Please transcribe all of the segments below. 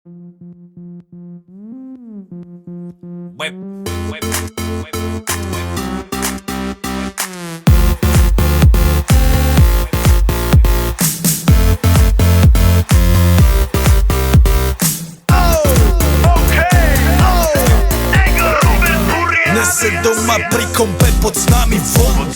Web, web, web, Nese doma pri kompe, poď s nami von.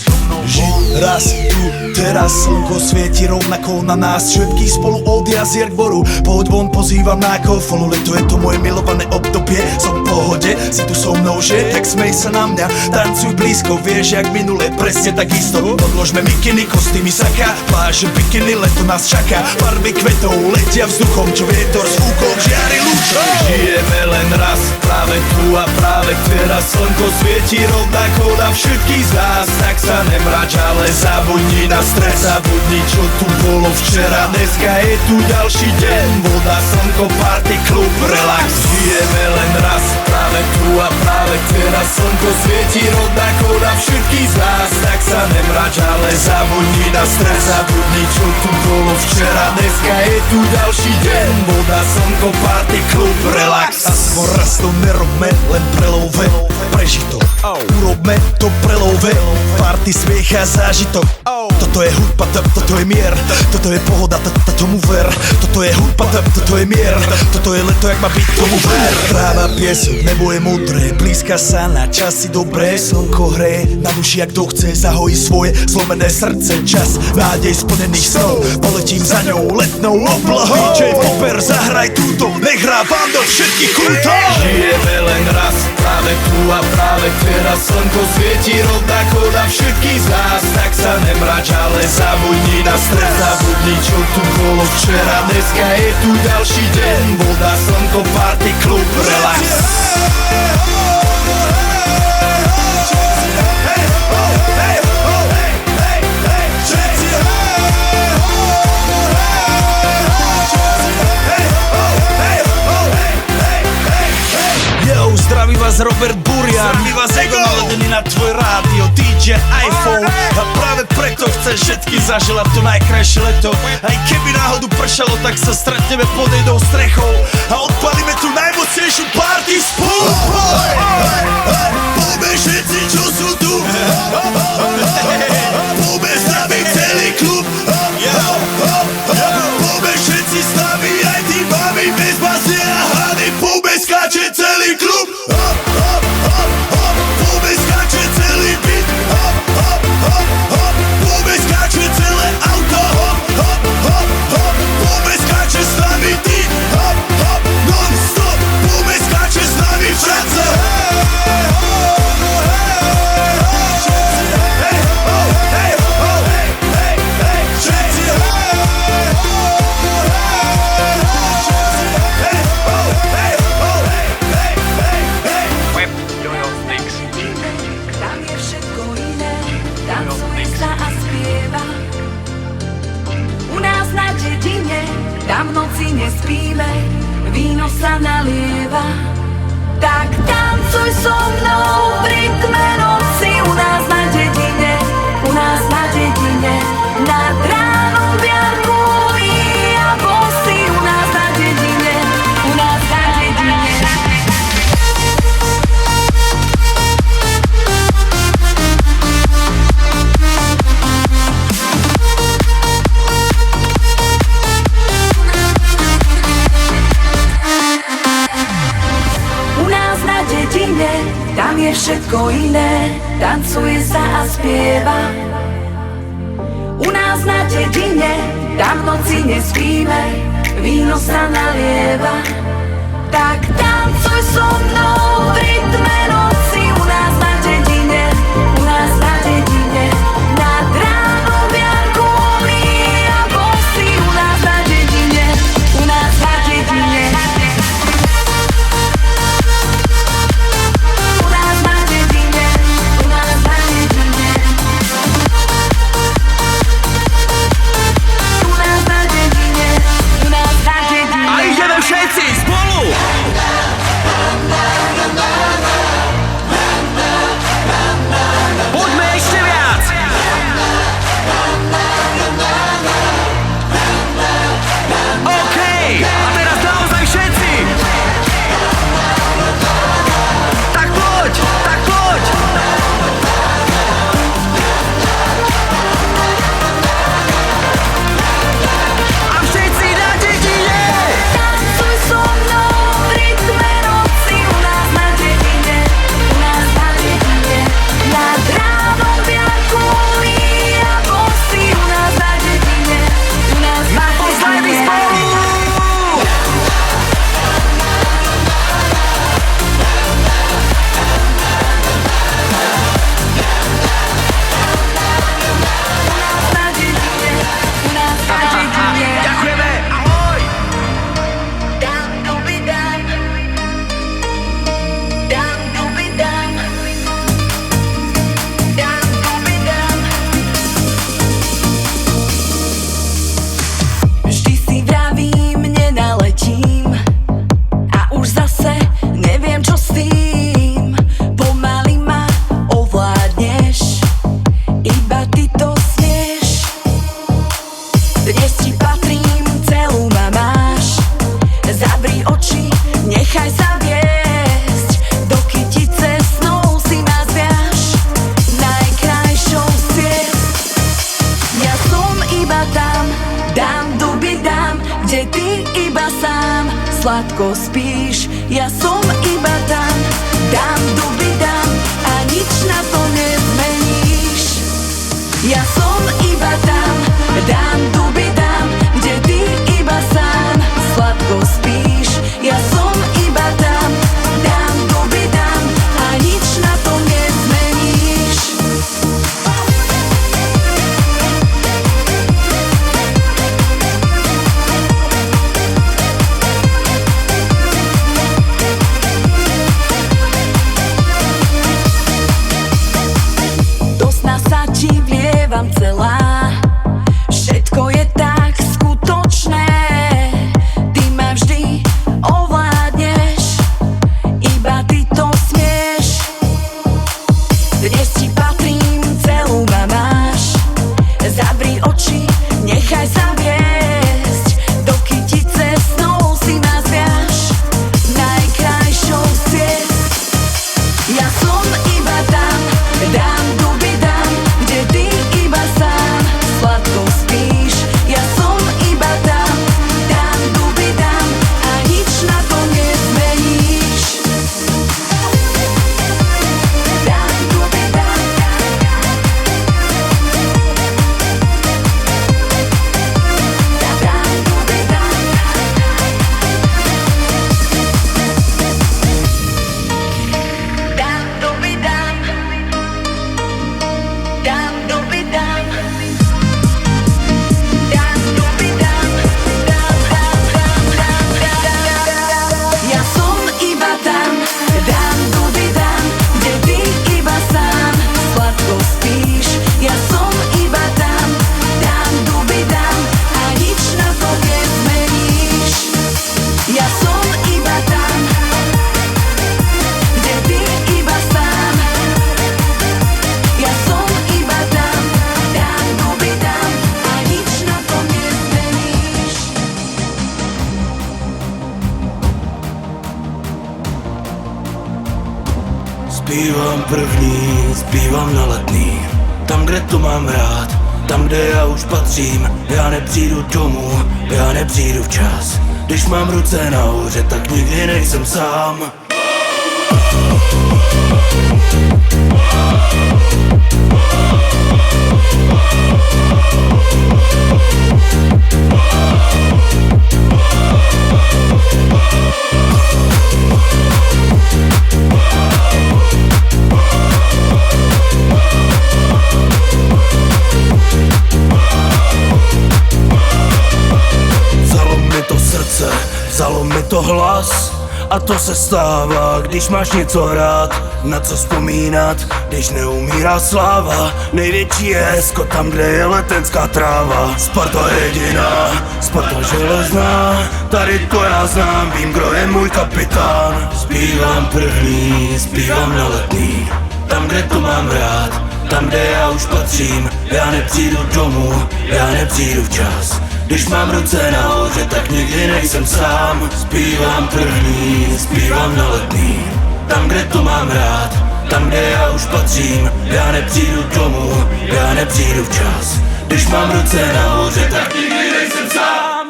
Ži, raz, tu, teraz slnko svieti rovnako na nás všetkých spolu od jazier k boru. Poď von, pozývam na kofolu, leto je to moje milované obdobie. Som v pohode, si tu so mnou, že? Tak smej sa na mňa, tancuj blízko, vieš jak minule, presne tak isto. Podložme mikiny, kostýmy saka, pláže, bikiny, leto nás čaká. Farby kvetov letia vzduchom, čo vietor s fúkom žiari lúčom. Žijeme len raz, práve tu a práve teraz slnko svieti rovnako na všetkých z nás. Tak sa nemrač, ale zabudni na stres, zabudni čo tu bolo včera. Dneska je tu ďalší deň, voda, slnko, party, klub, relax. Žijeme len raz, práve tu a práve teraz slnko svieti rovnako na všetkých z nás. Tak sa nemrač, ale zabudni na stres, zabudni čo tu bolo včera. Dneska je tu ďalší deň, voda, slnko, party, klub, relax. Aspoň raz to nerobme, len prelove, prežitok. Urobme to prelove, party, smiech a zážitok. Toto je hudba, toto je mier, toto je pohoda, tomu ver. Toto je hudba, toto je mier, toto je leto, jak má byť, tomu ver. Tráva, piesok, nebo je modré, blízka sa na časy dobré. Slnko hreje na duši, jak to chce, zahojí svoje zlomené srdce. Čas nádej splnených snov, poletím za ňou letnou oblohou. DJ Popper, zahraj túto, nech hrá vám do všetkých kútov. Žijeme len raz, práve tu a práve teraz slnko svieti rovnako na všetkých z nás. Tak sa nemrač, ale zabudni na stres, zabudni čo tu bolo včera. Dneska je tu ďalší deň, voda, slnko, party, klub, relax. Zdraví vás Robert Burian, zdraví vás Ego, naladený na tvoj rádio, DJ iPhone. A práve preto chceš všetky zaželať to najkrajšie leto. Aj keby náhodu pršalo, tak sa stretneme pod jednou strechou a odpalíme tu najmocnejšiu party spolu. Poďme všetci, čo sú tu, poďme s nami celý klub. Poďme všetci s nami, aj tí mami bez basy a hany. Poďme skáče celý klub. Poďme skáče celý byt. Poďme skáče celé auto. Poďme skáče s nami ty. Non stop. Poďme skáče s nami všetci. Tam v noci nespíme, víno sa nalieva. Tak tancuj so mnou v rytme noci. U nás na dedine, u nás na dedine. Nad ránom viarkuj a bosy. U nás na dedine, u nás na dedine. Tam je všetko iné, tancuje sa a spieva. U nás na dedine, tam v noci nespíme, víno sa nalieva. Tak tancuj so mnou v rytme noci. U nás na dedine, u nás na dedine. Nad ránom viarkuj a bosy. U nás na dedine, u nás na dedine. A ideme Nechaj sa viesť, do kytice snov si ma zviaž najkrajšou z ciest. Ja som iba tam, dám duby dám, kde ty iba sám sladko spíš. Ja som iba tam, dám duby dám a nič na to nezmeníš. Ja som iba tam, dám duby dám, kde ty iba sám sladko spíš. Ja som iba tam, dám duby dám a nič na to nezmeníš. Do sna sa ti vlievam celá, všetko je tak skutočné. Ty ma vždy ovládneš, iba ty to smieš. Dnes ti patrím, celú ma máš. Zabri oči, nechaj sa viesť, do kytice snov si ma zviaž najkrajšou z ciest. Ja som iba tam, dám duby dám, kde ty iba sám sladko spíš. Ja som iba tam, dám duby dám a nič na to nezmeníš. Dám duby dám, dám duby dám, dám duby dám, dám duby dám, dám duby dám, ja som iba tam, dám duby dám, kde ty iba sám sladko spíš. Ja som iba tam, dám duby dám a nič na to nezmeníš. Ja som iba tam, kde ty iba sám. Ja som iba tam, dám duby dám a nič na to nezmeníš. Zpívám první, zpívám na Letný, tam, kde to mám rád, tam, kde já už patřím. Já nepřijdu domů, já nepřijdu včas. Když mám ruce nahoře, tak nikdy nejsem sám. Vzalo mi to srdce, vzalo mi to hlas. A to se stává, když máš něco rád. Na co vzpomínat, když neumírá sláva. Největší je hezko tam, kde je letenská tráva. Sparta jediná, Sparta železná. Tady to já znám, vím, kdo je můj kapitán. Zpívám první, zpívám na Letný, tam, kde to mám rád, tam, kde já už patřím. Já nepřijdu domů, já nepřijdu včas. Když mám ruce nahoře, tak nikdy nejsem sám. Zpívám první, zpívám na Letný, tam, kde to mám rád, tam, kde já už patřím. Já nepřijdu domů, já nepřijdu včas. Když mám ruce nahoře, tak nikdy nejsem sám.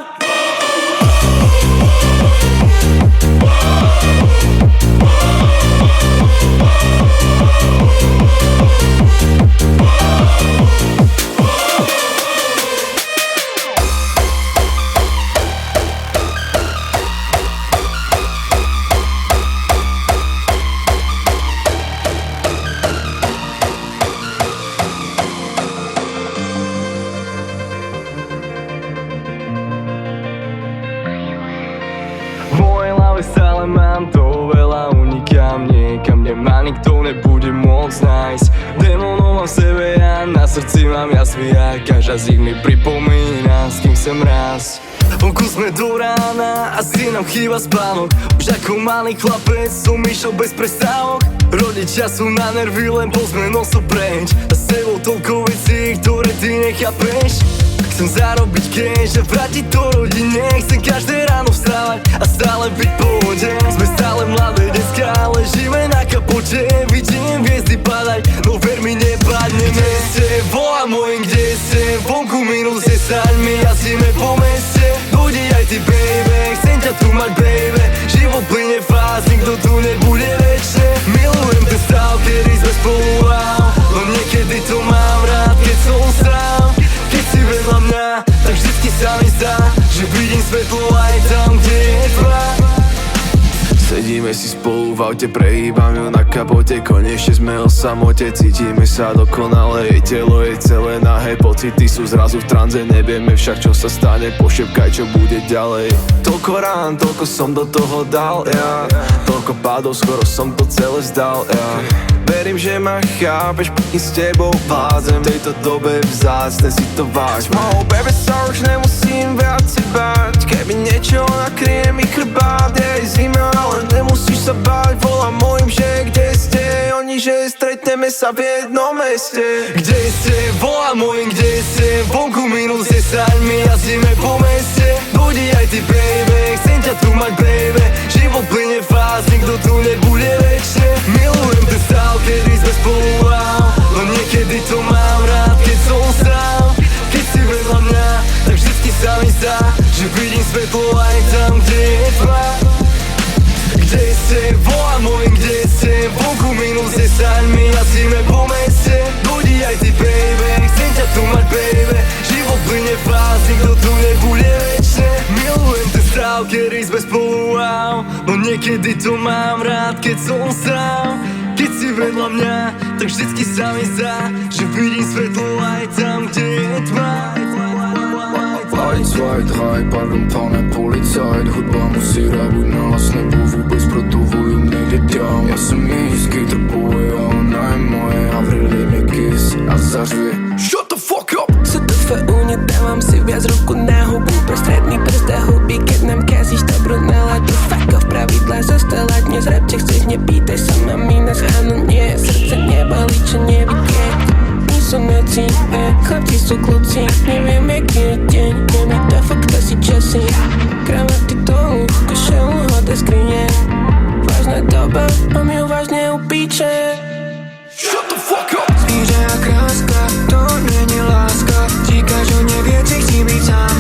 Stále mám to veľa, unikám niekam, kde ma nikto nebude môcť nájsť. Démonov mám v sebe, ja na srdci mám jasvy a každá z nich mi pripomína, s kým chcem rásť. Vonku sme do rána, asi nám chýba spánok. Už ako malý chlapec som išiel bez prestávok. Rodičia sú na nervy, lebo sme nosu preč. A s sebou toľko vecí, ktoré ty nechápeš. Chcem zarobiť cash a vrátiť to rodine. Chcem každé ráno vstávať a stále byť v pohode. Sme ležíme na kapote, vidím hviezdy padať, no ver mi nepadneme. Kde ste, volá môj, kde ste, vonku minus 10, my jazdíme po meste. Dojdi aj ty baby, chcem ťa tu mať baby. Život plyne fast, nikto tu nebude večne. Milujem ten stav, kedy sme spolu, no niekedy to mám rád, keď som sám. Keď si vedľa mňa, tak vždycky sa mi zdá, že vidím svetlo aj tam, kde je tma. Sedíme si spolu v aute, prehýbam ju na kapote. Konečne sme o samote, cítime sa dokonale. Jej telo je celé nahé, pocity sú zrazu v tranze. Nevieme však čo sa stane, pošepkaj čo bude ďalej. Toľko rán, toľko som do toho dal, ja. Toľko pádov, skoro som to celé zdal, ja. Verím, že ma chápeš, pekne s tebou vládzem. V tejto dobe vzácne si to vážme. Oh baby, sa už nemusím viac si báť. Keby niečo nakryje mi chrbát, je zima, ale nemusíš sa báť. Volám mojim, že kde ste, oni, že stretneme sa v jednom meste. Kde ste, volám mojim, kde ste, vonku minus 10, my jazdíme po meste. Dojdi aj ty baby, chcem ťa tu mať baby. Život plyne fast, nikto tu nebude večne. Milujem ten stav, kedy sme spolu, no niekedy to mám rád, keď som sám. Keď si vedľa mňa, tak vždycky sa mi zdá, že vidím svetlo aj tam, kde je tma. Kde ste, volá môj, kde ste, vonku minus 10, my jazdíme po meste. Dojdi aj ty baby, chcem ťa tu mať baby. Život plyne fast, nikto tu nebude večne. Milujem ten stav, kedy sme spolu, no niekedy to mám rád, keď som sám. Keď si vedľa mňa, tak vždycky sa mi zdá, že vidím svetlo aj tam, kde je tma. Aj, zwei, drei, pardon, pane policajt. Hudba musí hrát, buď nahlas nebo vůbec, proto volím nejde dál. Já jsem nízký, trpuje, a ona je moje, a vrili mi kiss a zařvě. Shut the fuck up! CTFU, nedávám si viac ruku na hubu. Prostredný prst a huby, keď nám kazíš dobrú náladu. Fuck off, pravidla zostala dnes, rap, či chceš, nepýtaj sa ma mi nás, áno, nie. Srdce nebolí, čo nevidieť. Sú noci, chlapci sú kľúci. Neviem, jaký je deň, je mi to fakt asi časy. Kravaty dolu, košelu hodé skrine. Vážna doba, mám ju vážne upíče. Shut the fuck up! Zvíře a kráska, to není láska. Říkáš hodně věcí, chci být sám.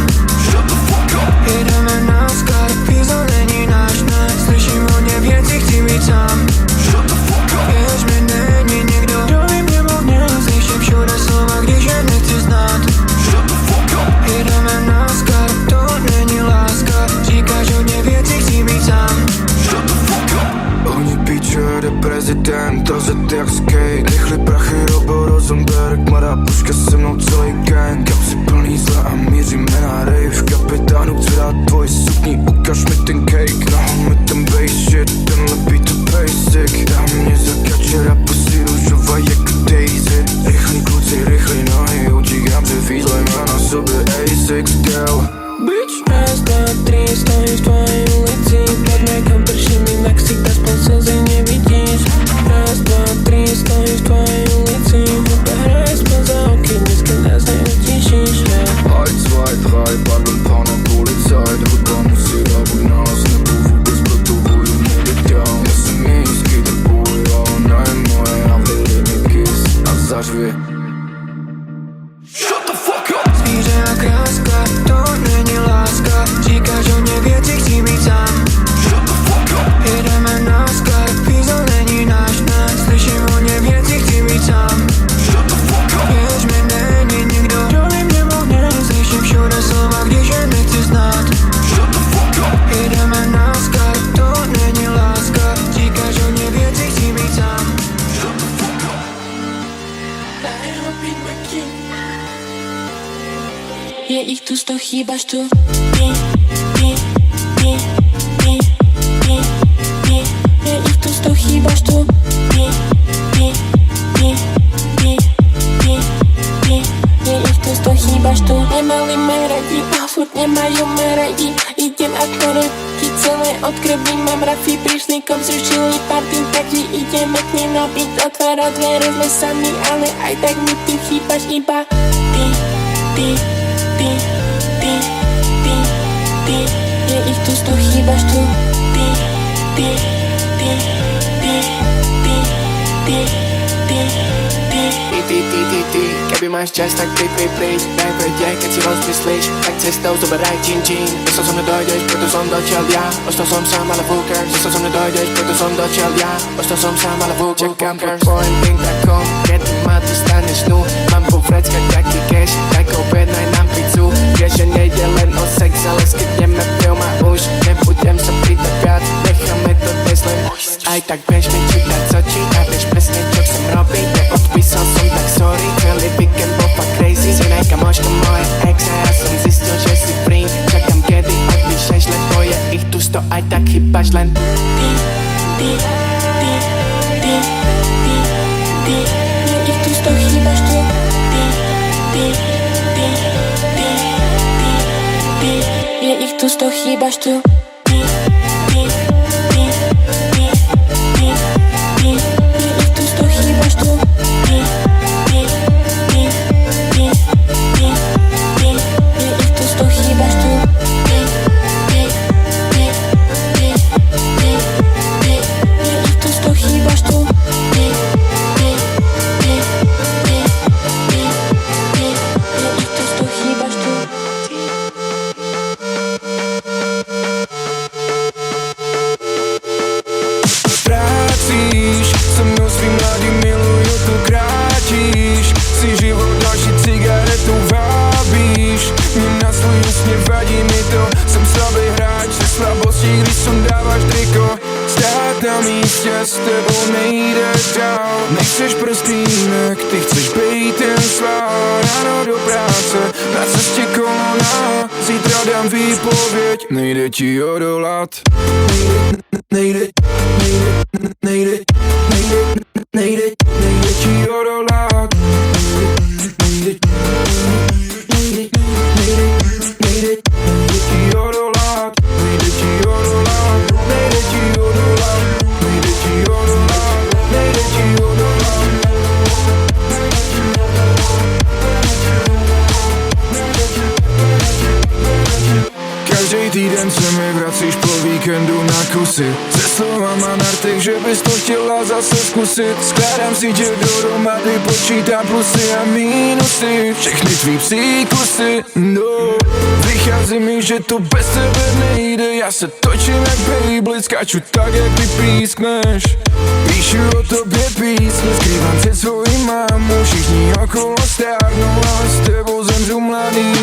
Shut the fuck up! Jedeme na skar, pízo není náš, ne. Slyším hodně věcí, chci být sám. Shut the fuck up! Věř mi, není někdo, kdo by mě mohl měl. Slyším všude slova, když je nechci znát. Shut the fuck up! Jedeme na skar, to není láska. Říkáš hodně věcí, chci být sám. Shut the fuck up! Oni píče, jde prezident, rozjet jak skate. Rychlý prachy, Robo Rosenberg, mladá puška se mnou celý gang. Kapsy plný zla a míříme na rave. Kapitánu chci dát tvoj sukni, ukaž mi ten cake. Nahoň mi ten bass shit, tenhle beat to basic. Dám mě zakače, rapu si růžová jako Daisy. Rychlý kluci, rychlý nohy, utíkám před výzlem a na sobě A6 girl. Bitch, raz, dva, tri, stojím v tvojej ulici. Pod mekom prší mi na ksik, aspoň slzy nevidíš. Raz, dva, tri, stojím v tvojej ulici. Hudba hraj spod za oky, dneska nás neutíšíš, yeah. Aj, zwei, drei, pardon, pane policajt. Hudba musí hrát, buď nahlas nebo vůbec, proto volím nejde dál. Já jsem nízký, trpuje, a ona je moje, a vrili mi kiss a zařvě. Shut the fuck up! Zvíře a kráska, to není láska. Říkáš hodně věcí, chci být sám. Shut the fuck up! Jedeme na skar, pízo není náš, ne. Slyším hodně věcí, chci být sám. Shut the fuck up! Věř mi, není nikdo, kdo by mě mohl měl. Slyším všude slova, když je nechci znát. Shut the fuck up! Jedeme na skar, to není láska. Říkáš hodně věcí, chci být sám. Shut the fuck up! Je ich tu 100, chýbaš tu. Je ich tu 100, chýbaš tu. Je ich tu 100, chýbaš tu. Nemali me radi, a furt nemajú me radi. Idem ako roky, celé od krvi mám rafy. Prišli kom, zrušili party, takže ideme k nej na byt. Otvára dvere, sme sami, ale aj tak mi ty chýbaš iba ty. Je ich tu 100, chýbaš tu. Ty. máš čas, tak príď daj vedieť, keď si rozmyslíš, tak cestou zoberaj čin. Dostal som nedojdeš, preto som dočiel ja. Ostal som sám, ale who cares? Dostal som nedojdeš, preto som dočiel ja. Ostal som sám, ale who cares? Čakám pod tvojim pintakom, kedy ma dostaneš dnu. Mám po vreckách taký cash, tak objednaj nám pizzu. Vieš, že nejde len o sex, ale skytneme film a už nebudem sa pýtať viac, necháme to dnes len. Aj tak bež mi čítať z očí a vieš presne, čo chcem robiť. Neodpísal som, tak sorry, celý víkend bol fakt crazy. Si najkamoška moje ex a ja som zistil, že si free. Čakám kedy odpíšeš, lebo je ich tu 100, aj tak chýbaš len ty. Je ich tu 100, chýbaš tu je ich tu 100, chýbaš tu s tebou nejde dál. Nechceš prostý jinak, ty chceš bejt ten svár. Ráno do práce, na cestě kolona. Zítra dám výpověď, nejde ti odolat. Nejde ti odolat. Nejde ti odolat. Nejde ti odolat. Nejde ti odolat. Nejde ti odolat. Nejde ti odolat. Každý týden se mi vracíš po víkendu na kusy. Se slovama na rtech, že bys to chtěla zase zkusit. Skládám si tě dohromady, počítám plusy a mínusy. Všechny tvý příkusy, no. Vychází mi, že to bez tebe nejde. Já se točím jak Beyblade, skáču tak, jak ty pískneš. Píšu o tobě písně, skrývám před svojí mámu. Všichni okolo stárnou, ale s tebou zemřu mladý.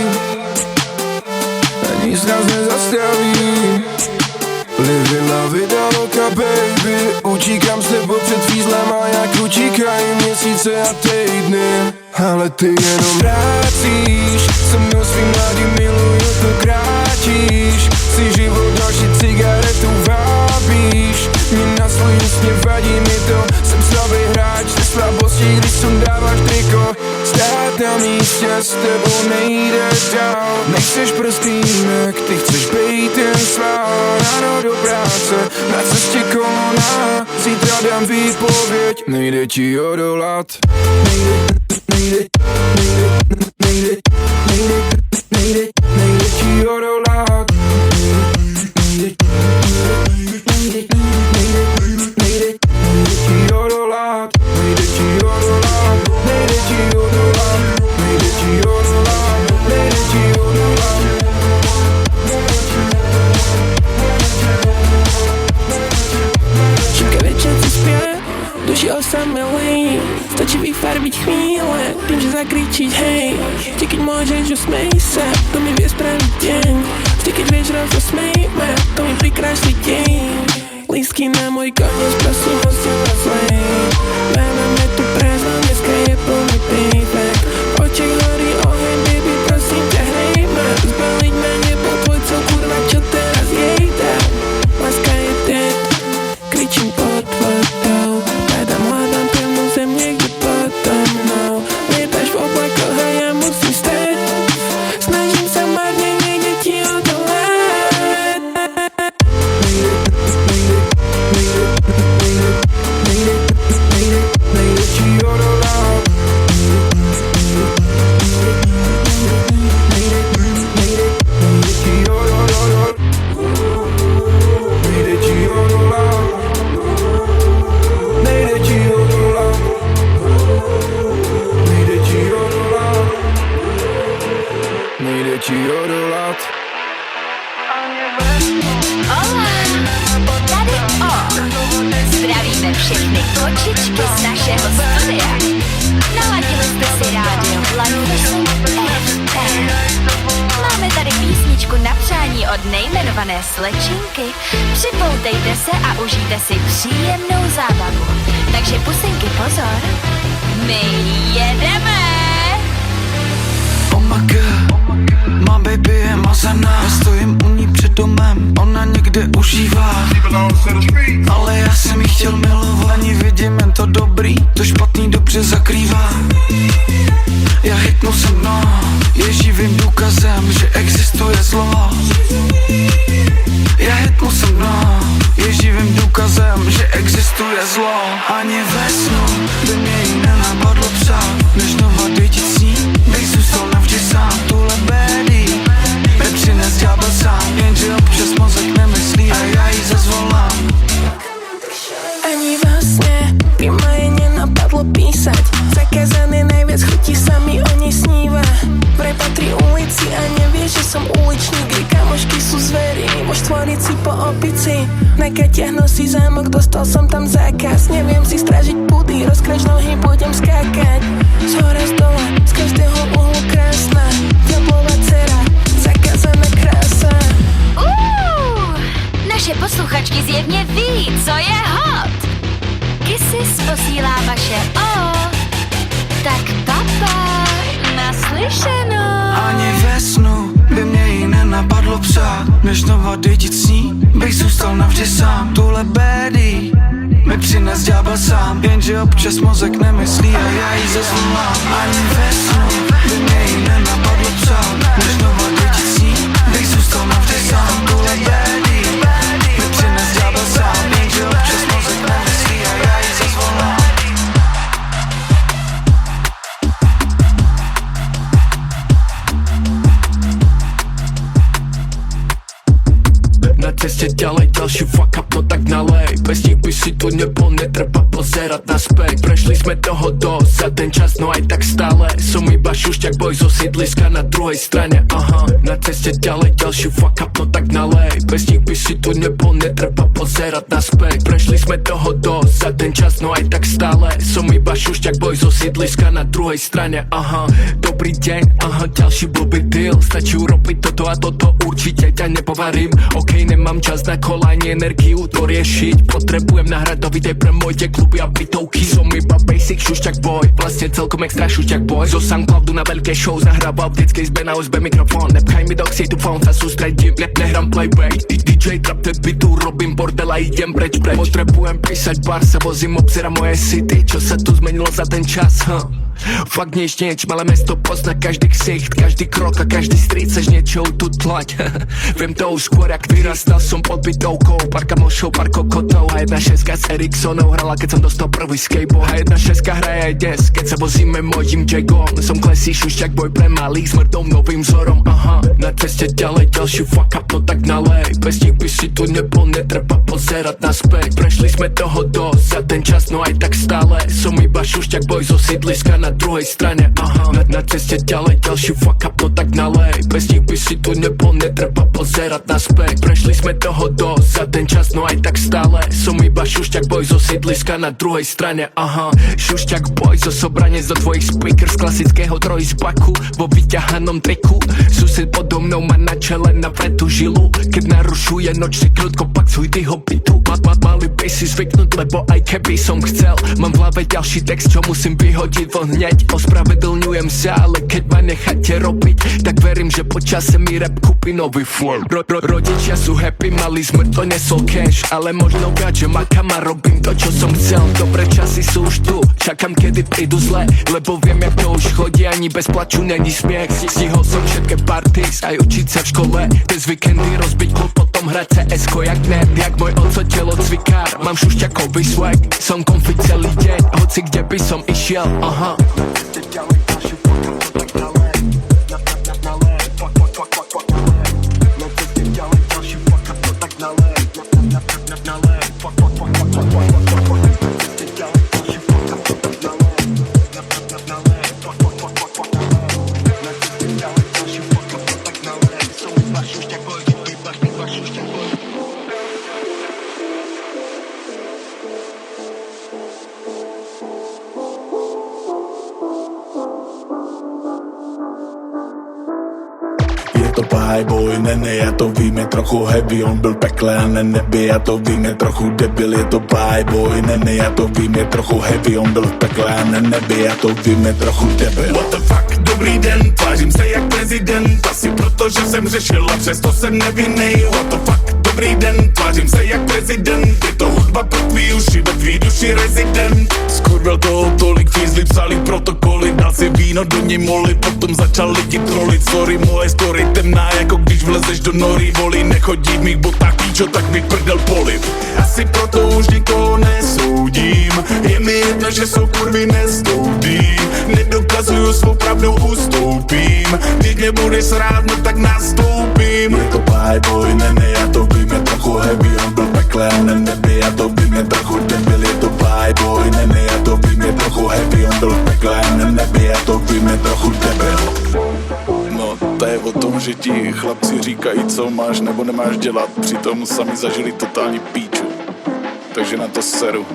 A nic nás nezastaví. Living la vida loca, baby. Utíkám s tebou před fízlem a jak utíkají měsíce a týdny. Ale ty jenom vracíš, se mnou svým mladým miluju, to krátíš. Si život, další cigaretu vábíš. Mě na svůj úsměv vadí mi to. Jsem slabý hráč, ze slabostí, když sundáváš triko. Stát na místě, s tebou nejde dál. Nechceš prostý jinak, ty chceš bejt ten svár. Ráno do práce, na cestě kolona. Zítra dám výpověď, nejde ti odolat. Nejde ti odolat. Nejde ti odolat. Nejde ti odolat. Nejde ti odolat. Nejde ti odolat. Nejde ti odolat. Šipka večer si spie, duši osamelý. Stačí vyfarbiť chvíle, tým, že zakričiť hej. Vždy, keď môžeš, usmej sa, to mi vie spraviť deň. Vždy, keď vieš, rozosmej ma, to mi prikrášli deň. Lístky na môj koniec, prosím, hostila zlej. Máme tu prázdno, dneska je plný payback. V očiach horí oheň, baby, prosím ťa, hrej ma. Zbaliť ma nebol tvoj cel, kurva, čo teraz jej dám. Láska je dead, kričím pod vodou. Hľadám pevnú zem niekde pod mnou. Lietaš v oblakoch a ja musím stať. Snažím sa marne, nejde ti odolať. Nejde od nejmenované slečinky. Připoutejte se a užijte si příjemnou zábavu. Takže pusinky pozor, my jedeme! Oh my god, má baby je mazaná. Já stojím u ní před domem, ona někde užívá. Ale já jsem jí chtěl milovat, ani vidím jen to dobrý, to špatný dobře zakrývá. Já hitnul jsem dno, je živým důkazem, že existuje zlo. Já hitnul jsem dno, je živým důkazem, že existuje zlo. Ani ve snu by mě jí nenapadlo psát, než znova dejtit s ní, bych zůstal navždy sám. Tuhle bédy nepřines ďábel sám, jenže občas mozek nemyslí a já jí zazvolám. Ani vlastně by ma jej nenapadlo písať. Zakázané najviac chutí sa mi o nej sníva. Vraj patrí ulici a nevie, že som uličník. Jej kamošky sú zverí, vo štvorici po opici. Na Katiach nosí zámok, dostal som tam zákaz. Neviem si strážiť pudy, rozkrač nohy, budem skákať. Z hora z dola, z každého uhlu krásna. Diablová dcera, zakázaná krása. Naše posluchačky zjevně ví, co je hot. Kisses posílá vaše tak papa, naslyšeno. Ani ve snu by mě jí nenapadlo psát, než znova dejtit s ní, bych zůstal navždy sám. Tuhle bédy mi přines ďábel sám, jenže občas mozek nemyslí a já jí zazvolám. Ani ve snu by mě jí nenapadlo psát, než znova dejtit s ní, bych zůstal navždy sám. Tuhle bédy mi přines ďábel sám, jenže občas mozek nemyslí a já jí zazvolám. Na ceste ďalej ďalší fuck up, no tak nalej. Bez nich by si tu nebol, netreba pozerať naspäť. Prešli sme toho dosť za ten čas, no aj tak stále som iba šušťak boj zo sídliska na druhej strane. Aha, na ceste ďalej ďalší fuck up, no tak nalej. Bez nich by si tu nebol, netreba pozerať naspäť. Prešli sme toho dosť za ten čas, no aj tak stále som iba šušťak boj zo sídliska na druhej strane. Aha, dobrý deň, aha, ďalší blbý deal. Stačí urobiť toto a toto, určite ťa nepovarím. OK, nemám čas na kolanie, energiu to riešiť. Potrebujem nahrať do videj pre moje kluby a bytovky. Som iba basic šušťak boy, vlastne celkom extra šušťak boy. Zo Soundcloudu na veľké show nahrával v detskej izbe na USB mikrofón. Nepchaj mi do ksiejtu phone, sa sústredím, nehrám playback. DJ trap te bytu, robím bordel a idem preč. Potrebujem písať bar, sa vozím, obzera moje city. Čo sa tu zmenilo za ten čas, Fakt nič, malé mesto pozná každý ksicht, každý krok a každý street chceš niečo tu tlať. Viem to už skôr, jak vyrastal som pod bytovkou. Pár kamošov, pár kokotov a 1.6 s Ericssonov hrala, keď som dostal prvý skateboard. A 1.6 hraje aj dnes, keď sa vozíme mojím Jagom. Som klesí šušťak boj pre malých, smrtou novým vzorom. Aha, na ceste ďalej ďalší fuck up, no tak nalej. Bez nich by si tu nebol, netreba pozerať naspäť. Prešli sme toho dosť za ten čas, no aj tak stále som iba šušťak boj zo sídliska na druhej strane. Aha, na ceste ďalej ďalší fuck up, no tak nalej. Bez nich by si tu nebol, netreba pozerať naspäť. Prešli sme toho dosť za ten čas, no aj tak stále som iba šušťak boj zo sídliska na druhej strane. Aha, šušťak boj zo sobranec do tvojich speakers z klasického trojizbaku vo vyťahanom triku. Sused podo mnou má na čele navretú žilu, keď narušuje nočný kľud, kopak svoj tyho bytu. Mali by si zvyknúť, lebo aj keby som chcel, mám v hlave ďalší text, čo musím vyhodiť von hneď. Ospravedlňujem sa, ale keď ma necháte robiť, tak verím, že počase mi rap kúpi nový flow. Rodičia sú happy, mali smrť, to nesol cash, ale možno viac, že makam a robím to, čo som chcel. Dobré časy sú už tu, čakám, kedy prídu zle, lebo viem, jak to už chodí, ani bez plaču není smiech. Stihol som všetké parties, aj učiť sa v škole, bez víkendy rozbiť klub, potom hrať CS-ko jak net, jak môj oco telo cvikár. Mám šušťakový swag, som konfi celý deň, hoci kde by som išiel, aha. bájboj, nene, já to vím, je trochu heavy, on byl pekle a nebi, já to vím, je trochu debil, je to bájboj, nene, já to vím, je trochu heavy, on byl pekle a nebi, já to vím, je trochu debil. What the fuck, dobrý den, tvářím se jak prezident, asi proto, že jsem řešil a přesto jsem nevinnej. What the fuck, dobrý den, tvářím se jak prezident, je to hudba pro tvý uši, ve tvý duši rezident. Skurvel toho tolik, fízli psali protokoly, dal si víno do ní moly, potom začal lidi trolit. Sorry, moje story temná, jako když vlezeš do nory, voli, nechodí v mých botách píčo, tak mi prdel poliv. Asi proto už nikoho nesoudím, je mi jedno, že jsou kurvy nestoudí, nedokazuju svou pravdu, ustoupím, když mě budeš rád, no tak nastoupím. Je to bájboj, nene, já to vím, je trochu heavy, on byl pekle a nebi, já to vím, je trochu debil, je to bájboj, nene, já to vím, je trochu heavy, on byl pekle a nebi, já to vím, je trochu debil. No, to je o tom, že ti chlapci říkají, co máš nebo nemáš dělat, přitom sami zažili totální píču, takže na to seru.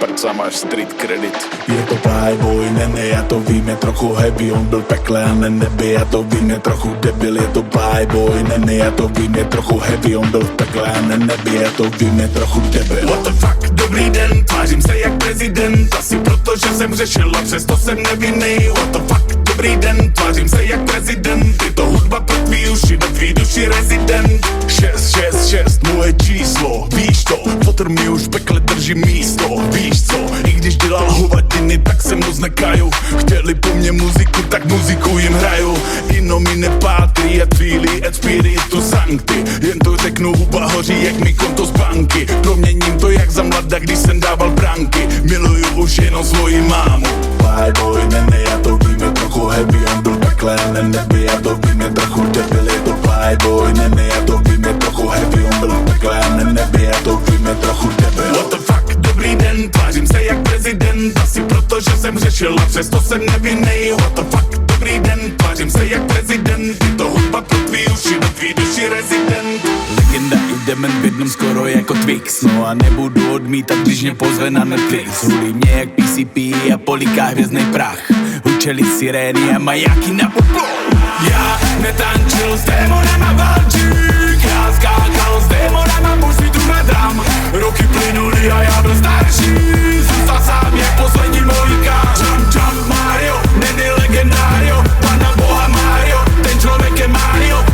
Prca, máš street credit. Je to bájboj, nene, já to vím, je trochu heavy, on byl pekle a nebi, já to vím, je trochu debil, je to bájboj, nene, já to vím, je trochu heavy, on byl pekle a nebi, já to vím, je trochu debil. What the fuck, dobrý den, tvářím se jak prezident, asi proto, že jsem řešil a přesto jsem nevinnej. What the fuck, dobrý den, tvářím se jak prezident, je to hudba pro tvý uši, ve tvý duši rezident. 666, moje číslo, víš to, fotr mi už v pekle drží místo, víš co, i když dělal hovadiny, tak se moc nekaju. Chtěli po mně muziku, tak muziku jim hraju. In nomine patri et filii et spiritus sancti, jen to řeknu, huba hoří jak mi konto z banky. Proměním to jak za mlada, když jsem dával branky, miluju už jenom svoji mámu. Bájboj, nene, já to vím, je trochu heavy, on byl pekle a nebi, já to vím, je trochu debil, je to bájboj, nene, já to vím, je trochu heavy, on byl pekle a nebi, já to vím, je trochu debil. What the fuck, dobrý den, tvářím se jak prezident, asi proto, že jsem řešil a přesto jsem nevinnej. What the fuck, dobrý den, tvářím se jak prezident, je to hudba pro tvý uši, ve tvý duši rezident. Legenda i demen v jednom skoro jako Twix, no a nebudu odmítat, když mě pozve na Netflix. Hulí mě jak PCP a poliká hvězdnej prach, hučeli sirény a majáky na poplou. Já netančil s démonama valčík, já skákal s démonama, muž mi tu nadám. Roky plynuly a já byl starší, zůstal sám jak poslední Mohikán. Jump Mario, není legendario, pana boha Mario, ten člověk je Mario.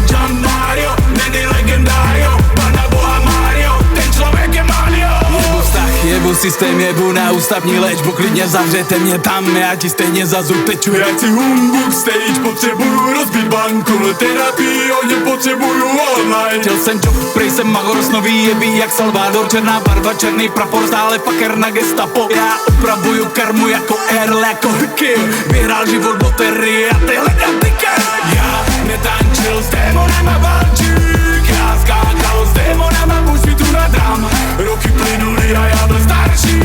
Jump Mario, není legendario, pana boha Mario, ten člověk je Mario. Jebu vztah, jebu systém, jebu na ústavní léčbu, klidně zavřete mě tam, já ti stejně za zub teču. Já chci humbug stage, potřebuju rozbít banku, terapii hodně potřebuju online. Chtěl jsem job, prej jsem Magoros, nový jeví jak Salvador, černá barva, černý prapor, stále fucker na gestapo. Já upravuju karmu jako Earl, jako Kill, vyhrál život loterii a tyhle dantiky. Já netančil s démonama valčík, já skákal s démonama, muž mi tu nadám. Roky plynuly a já byl starší,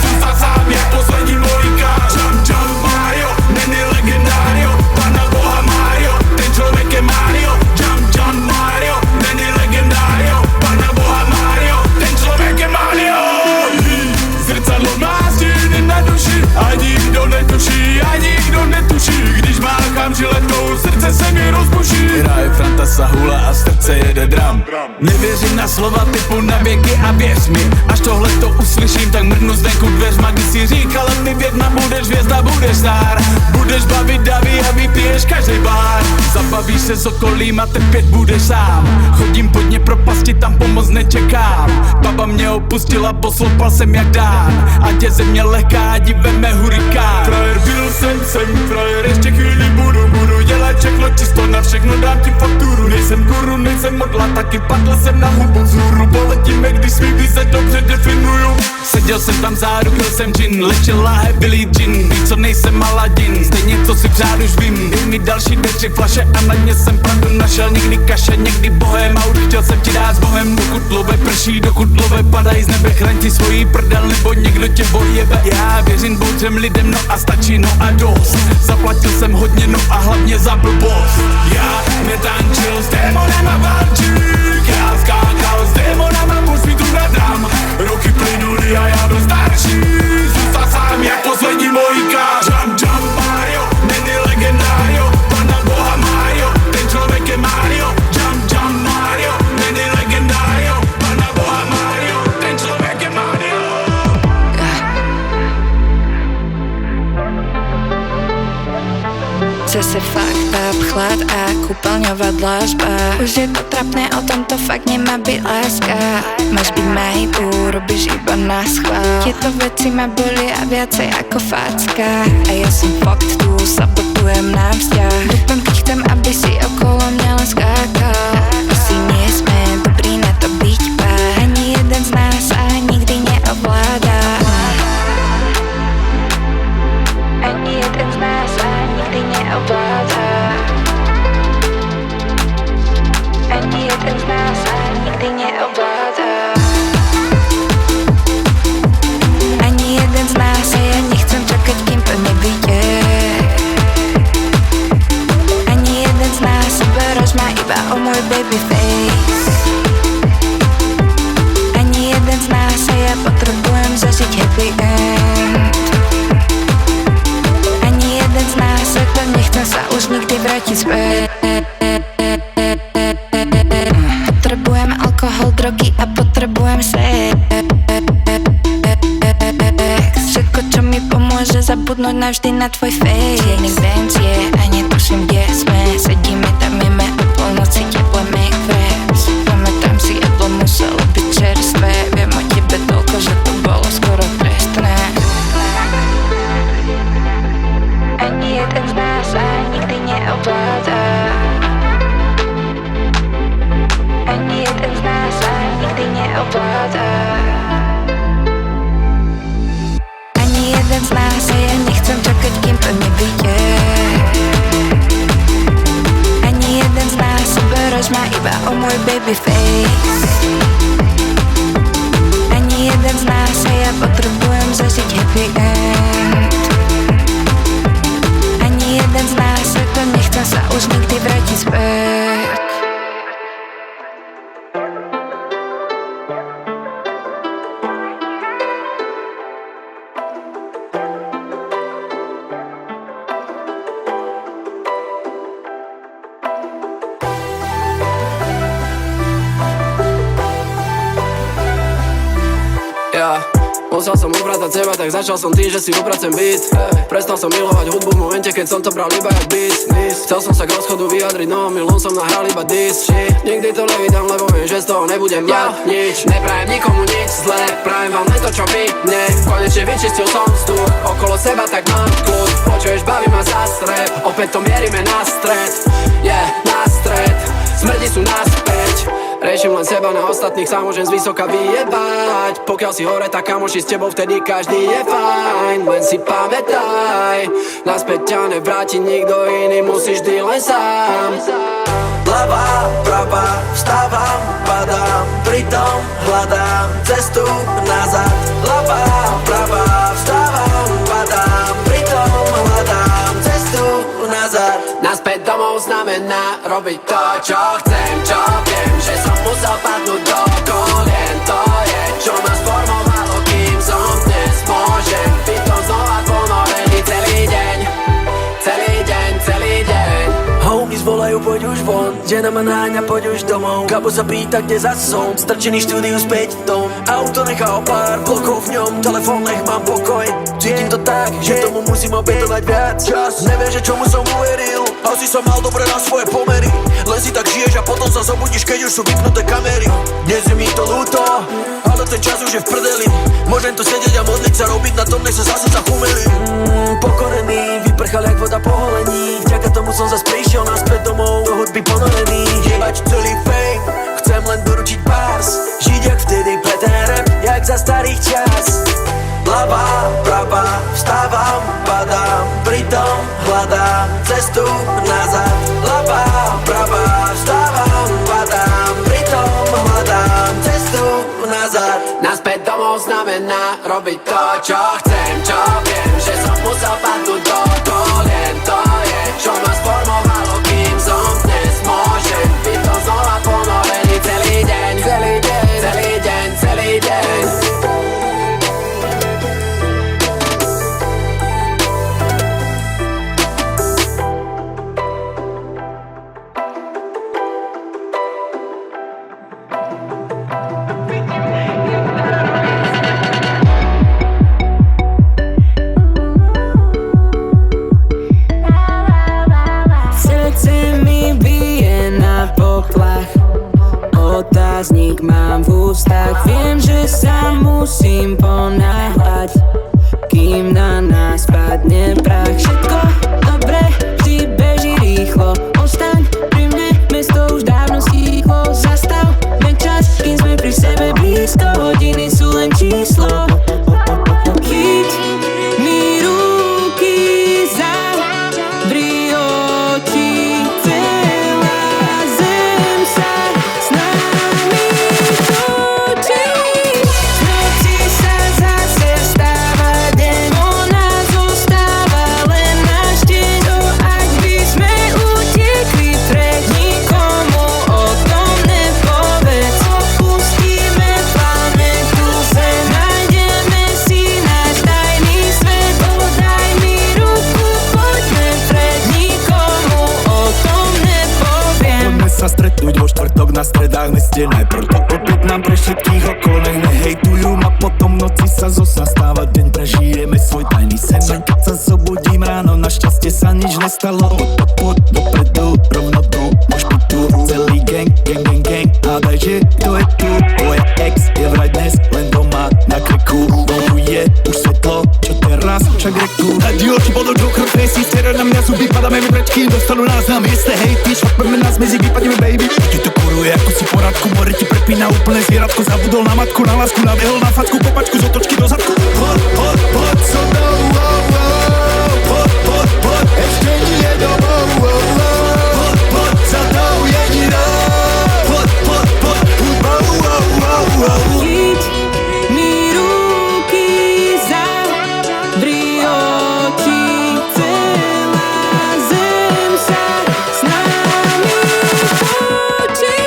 zůstal sám jak poslední Mohikán. Jump Mario, není legendario, pana boha Mario, ten člověk je Mario. Jump Mario, není legendario, pana boha Mario, ten člověk je Mario. Zrcadlo mlástiny na duši, ani kdo netuší, ani kdo netuší, když máchám žiletkou, srdce se mi rozbuší. Hraje Franta Sahula a srdce jede drum. Nevěřím na slova typu na věky a věř mi, až tohle to uslyším, tak mrknu zvenku dveřma, když si říkala ty vědna, budeš hvězda, budeš star, budeš bavit davy a vypiješ každý bar. Zabavíš se s okolím a trpět budeš sám, chodím pod ně propasti, tam pomoc nečekám. Baba mě opustila, poslopal jsem jak dán, ať je země lehká, diveme hurikán. Frajer byl jsem frajer, ještě chvíli budu dělat všechno čisto, na všechno dám ti fakturu. Nejsem guru, nejsem modla, taky padl jsem na hubu vzhůru, poletíme, když svý vize dobře definuju. Seděl jsem tam zádu, pil jsem gin, lečil láhe, Billie Jean, víš co, nejsem Aladin, stejně co si přát už vím. Dej mi další 2-3 flaše a na dně jsem pravdu našel, někdy kaše, někdy bohem, a chtěl jsem ti dát s bohem. Dokud love prší, dokud love padají z nebe, chraň ti svojí prdel, nebo někdo tě bojebe. Já věřím boudřem lidem, no a stačí, no a dost. Zaplatil jsem hodně, no a hlavně za blbost. Já netančil s démonama valčík, já skákal s démonama, muž mi tu nadám. Roky plynuly a já byl starší, zůstal sám jak poslední Mohikán. Jump Mario, není legendario, pana boha Mario, ten člověk je Mario. zase fucked up chlad a kúpeľňová dlažba. Už je to trapné, o tom to fakt nemá byť láska. Máš byť majbu, robíš iba na schvál. Tieto veci ma bolia viacej ako facka. A ja som fucked tu, sabotujem nám vzťah. Dúfam, keď chcem, aby si okolo mňa len skákal. Asi nie sme dobrí na to byť pár. Ani jeden z nás sa nikdy neovládá. Ani jeden z nás sa nikdy neovládá. Ani jeden z nás sa nikdy neovládá. Ani jeden z nás a ja nechcem čakať, kým to nevíde. Ani jeden z nás sebe rozmá iba o môj baby face. Ani jeden z nás a ja potrebujem zažiť happy end. Ani jeden z nás a to nechcem sa už nikdy vrátiť späť. Potrebujem alkohol, drogy a potrebujem sex. Všetko, čo mi pomôže zabudnúť navždy na tvoj face. Čierny Benz je a netuším, kde sme. Sedíme tam, jeme o polnoci teple McWraps. Pamätám si, jedlo muselo byť čerstvé. Viem o tebe toľko, že to bolo skoro trestné. Ani jeden z nás sa nikdy neovládá. Ani jeden z nás sa nikdy neovládá. Ani jeden z nás a ja nechcem čakať, kým to nevíde. Ani jeden z nás sebe rozmá iba o môj baby face. Ani jeden z nás a ja potrebujem zažiť happy end. Ani jeden z nás a to nechcem sa už nikdy vrátiť späť. Musel som upratať seba, tak začal som tým, že si upracem beat. Prestal som milovať hudbu v momente, keď som to bral iba jak beat. Chcel som sa k rozchodu vyjadriť, no milom som nahral iba diss. Nikdy to nevydám, lebo viem, že z toho nebudem mať nič. Neprajem nikomu nič zlé, prajem vám len to, čo vy mne. Konečne vyčistil som vzduch, okolo seba tak mám kľud. Počuješ, baví ma zastrep, opäť to mierime na stred. Na stred, smrti sú naspäť. Riešim len seba, na ostatných sa môžem zvysoka vyjebať. Pokiaľ si hore, tak kamoši s tebou vtedy každý je fajn. Len si pamätaj, naspäť ťa nevráti nikto iný, musíš vždy len sám. Ľavá, pravá, vstávam, padám, pritom hľadám cestu nazad. Ľavá, pravá, vstávam, padám, pritom hľadám cestu nazad. Naspäť domov znamená robiť to, čo chcem, čo viem, že som musel padnúť do kolien. To je, čo ma sformovalo, kým som dnes môžem byť to znova ponorený celý deň. Celý deň, celý deň. Homies volajú, poď už von, žena ma náňa, poď už domov. Gabo sa pýta, kde zas som, strčený štúdiu späť tom. Auto nechá o pár blokov v ňom, telefón nech mám pokoj. Cítim to tak, že tomu musím obetovať viac čas. Neviem, že čomu som uveril, asi som mal dobre na svoje pomery. Len si tak žiješ a potom sa zobudíš, keď už sú vypnuté kamery. Dnes je mi to ľúto, ale ten čas už je v prdeli. Môžem tu sedieť a modliť sa, robiť na tom, nech sa zase zachumeli. Pokorený, vyprchal jak voda po holení. Vďaka tomu som zas prišiel naspäť domov, do hudby ponorený. Jebať celý fame, chcem len doručiť bars. Žiť jak vtedy pre ten rap, jak za starých čas. Ľavá, pravá, vstávam, padám, pritom hľadám cestu nazad. Ľavá, pravá, vstávam, padám, pritom hľadám cestu nazad. Naspäť domov znamená robiť to, čo chcem, čo viem, že som musel padnúť do kolien. To je, čo ma sformovalo, kým som dnes môžem byť to znova ponorený celý deň. Celý deň, celý deň, celý deň. musím ponáhľať, kým na nás padne prach. Všetko dobre, vždy beží rýchlo. Ostaň pri mne, mesto už dávno stíchlo. Zastavme čas, kým sme pri sebe blízko. Hodiny sú len číslo. Chyť mi ruky, zavri oči. Celá zem sa s nami točí. V noci sa zase stáva deň, ona zostáva len náš deň. To ak by sme utekli pred, nikomu o tom nepovedz. Opustíme planetu Zem, nájdeme si náš tajný svet. Podaj mi ruku, poďme pred, nikomu o tom nepoviem. Poďme sa stretnúť vo štvrtok na stredách meste. Najprv to objednám pre všetkých okolo, nech nehejtujú ma. Potom v noci sa zo sna stáva deň, prežijeme svoj tajný sen. A keď sa zobudím ráno, našťastie sa nič nestalo. Poď dopredu, rovno tu, máš tu celý gang. Hádaj, že kto je tu? Tvoja ex je vraj dnes len doma na kreku. Vonku je už svetlo, čo teraz však reku. Hadi oči pod očou, krv tresí, stiera na mňa zuby, padáme mi prečky, dostanú nás na mieste hejty. Šlapeme nás mezi, vypadneme baby. Ty to kuruje ako si poradku, more ti prepína úplne zvieratko. Zabudol na matku, na lásku, nabehol na facku, kopačku z otočky do zadku. Poď so mnou, poď, ešte nie domov. Poď za tou jedinou. Chyť mi ruky, zavri oči. Celá zem sa s nami točí.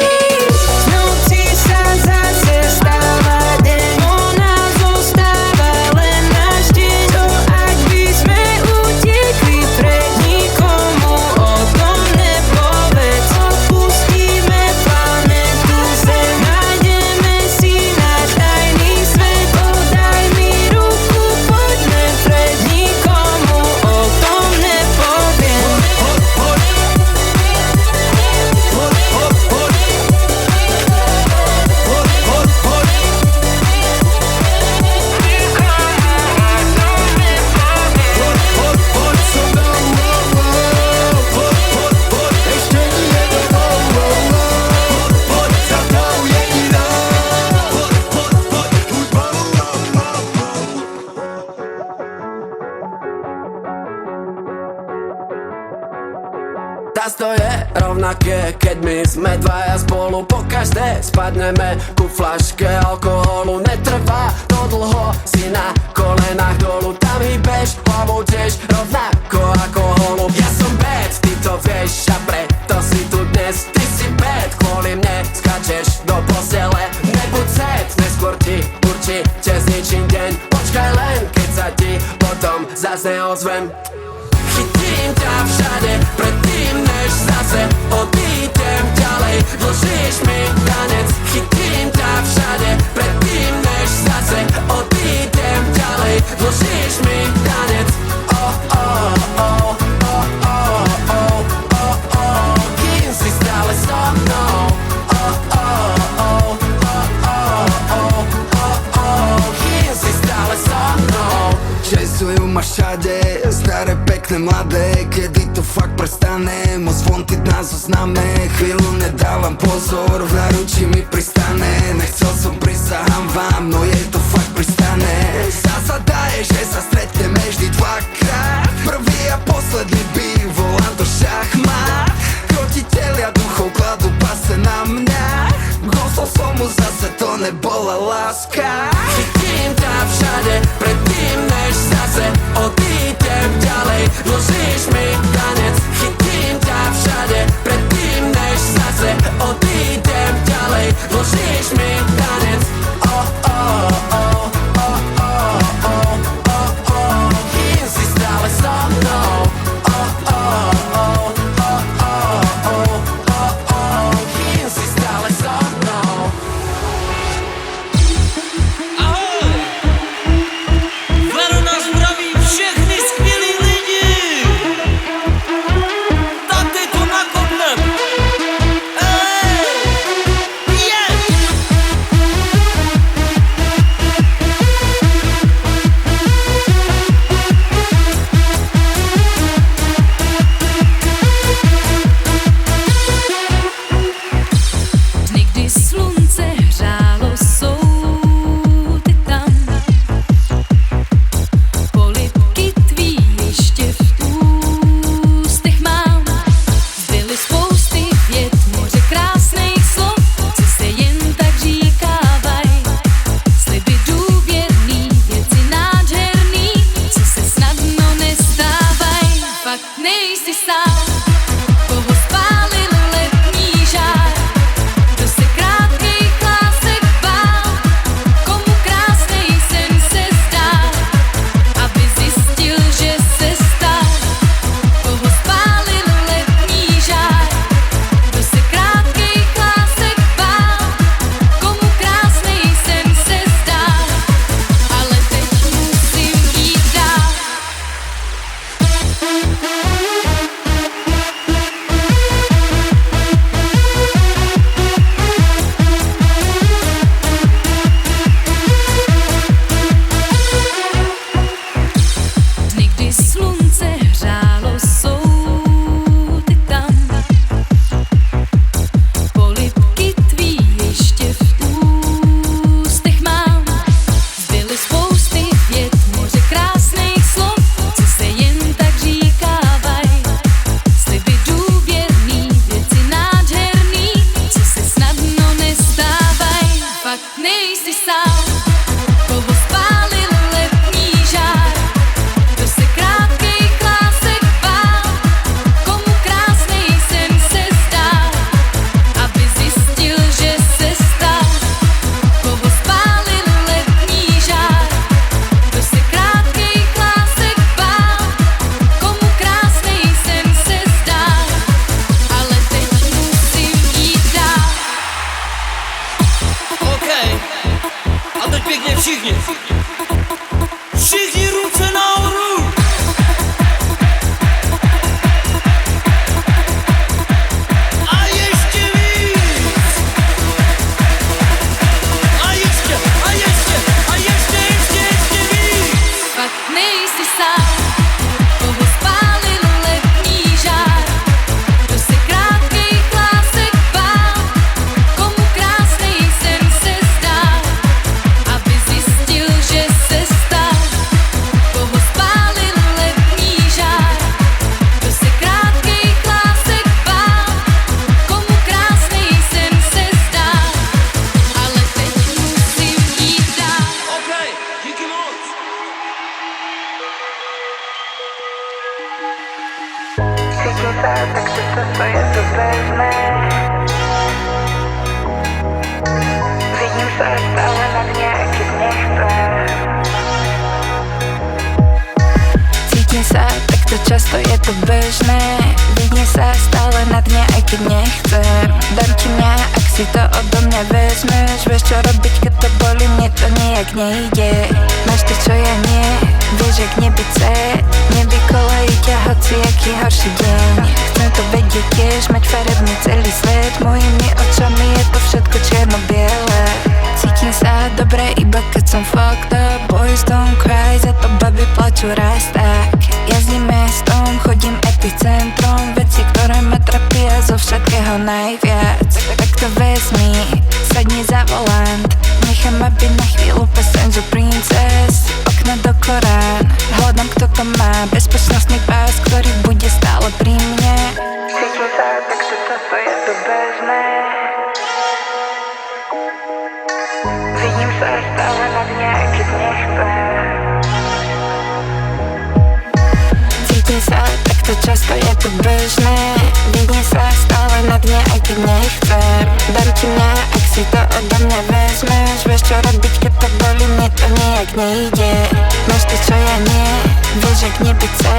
V noci sa zase stáva deň, ona zostáva len náš deň. To ak by sme utekli pred, nikomu o tom nepovedz. Opustíme planetu Zem, nájdeme si náš tajný svet. Podaj mi ruku, poďme pred, nikomu o tom nepoviem. Zas to je rovnaké, keď my sme dvaja spolu. Po každé spadneme ku flaške alkoholu. Netrvá to dlho, si na kolenách dolu. Tam hýbeš hlavou tiež rovnako ako holub. Ja som bad, ty to vieš a preto si tu dnes. Ty si bad, kvôli mne skačeš do postele. Nebuď set, neskôr ti určite zničím deň. Počkaj len, keď sa ti potom zas neozvem. Chytím ťa všade, predtým než zase odídem ďalej. Dlžíš mi tanec. Chytím ťa všade, predtým než zase odídem ďalej. Dlžíš mi tanec. Kým si stále so mnou. Kým si stále so mnou. Česujú ma všade, staré, pekné, mladé. Kedy to fakt prestane, môj zvon ty na zozname. Chvíľu nedávam pozor, v náručí mi pristane. Nechcel som prisahám vám, no je to fakt pristane. Zásada je, že sa stretneme vždy dvakrát. Prvý a posledný býv, volám to šachmat. Krotitelia duchov kladú pase na mňa. Gosol som mu zase, to nebola láska. Chytím ťa všade, predtým než zase odídem ďalej. Dlžíš mi tanec. Chytím ťa všade, predtým než zase odídem ďalej. Dlžíš mi tanec. Kým si stále so mnou. Kým si stále so mnou. Vero nás zdraví všechny skvělý lidi. Tady to nakopnem. všichni. Všichni ruce nahoru. A ještě víc. A ještě víc. Fakt nejsi sám, koho spálil letní žár. Kdo se krátkých lásek bál, komu krásnej sen se zdál, aby zjistil, že se stal. Koho spálil letní žár. Kdo se krátkých lásek bál, komu krásnej sen se zdál, ale teď musím jít dál. OK, díky moc. Cítím se, tak to je to bezné. Vidím se stále na dně, keď nechcem. Cítím se, tak to často je to bežné. Vidím se stále na dně, aj keď nechcem. Dám ti mňa, ak si to odo mňa vezmeš. Vieš čo robiť, keď to bolí, mne to nijak nejde. Máš to, čo ja nie, vieš, jak nebyť se. Nevykolejí ťa hociaký horší deň. Chcem to vedieť tiež, mať farebný celý svet. Mojimi očami je to všetko čierno-biele. Cítim sa dobre, iba keď som fucked up. Boys don't cry, za to baby plačú raz tak. Jazdím mestom, chodím epicentrom. Veci, ktoré ma trapia zo všetkého najviac. Tak to vezmi, sadni za volant. Nechám, aby na chvíľu passenger princess. Okno do Korán, hľadám, kto to má. Bezpečnostný pás, ktorý bude stále pri mne. Cítim sa, tak to je to bežné. Vidím sa stále na dne, keď nechcem. Cítim sa, tak to často je to bežné. Vidím sa stále na dne, aj keď nechcem. Dám ti mňa, ak si to odo mňa vezmeš. Vieš čo robiť, keď to bolí, mne to nijak nejde. Máš to, čo ja nie, vieš, jak nebyť se.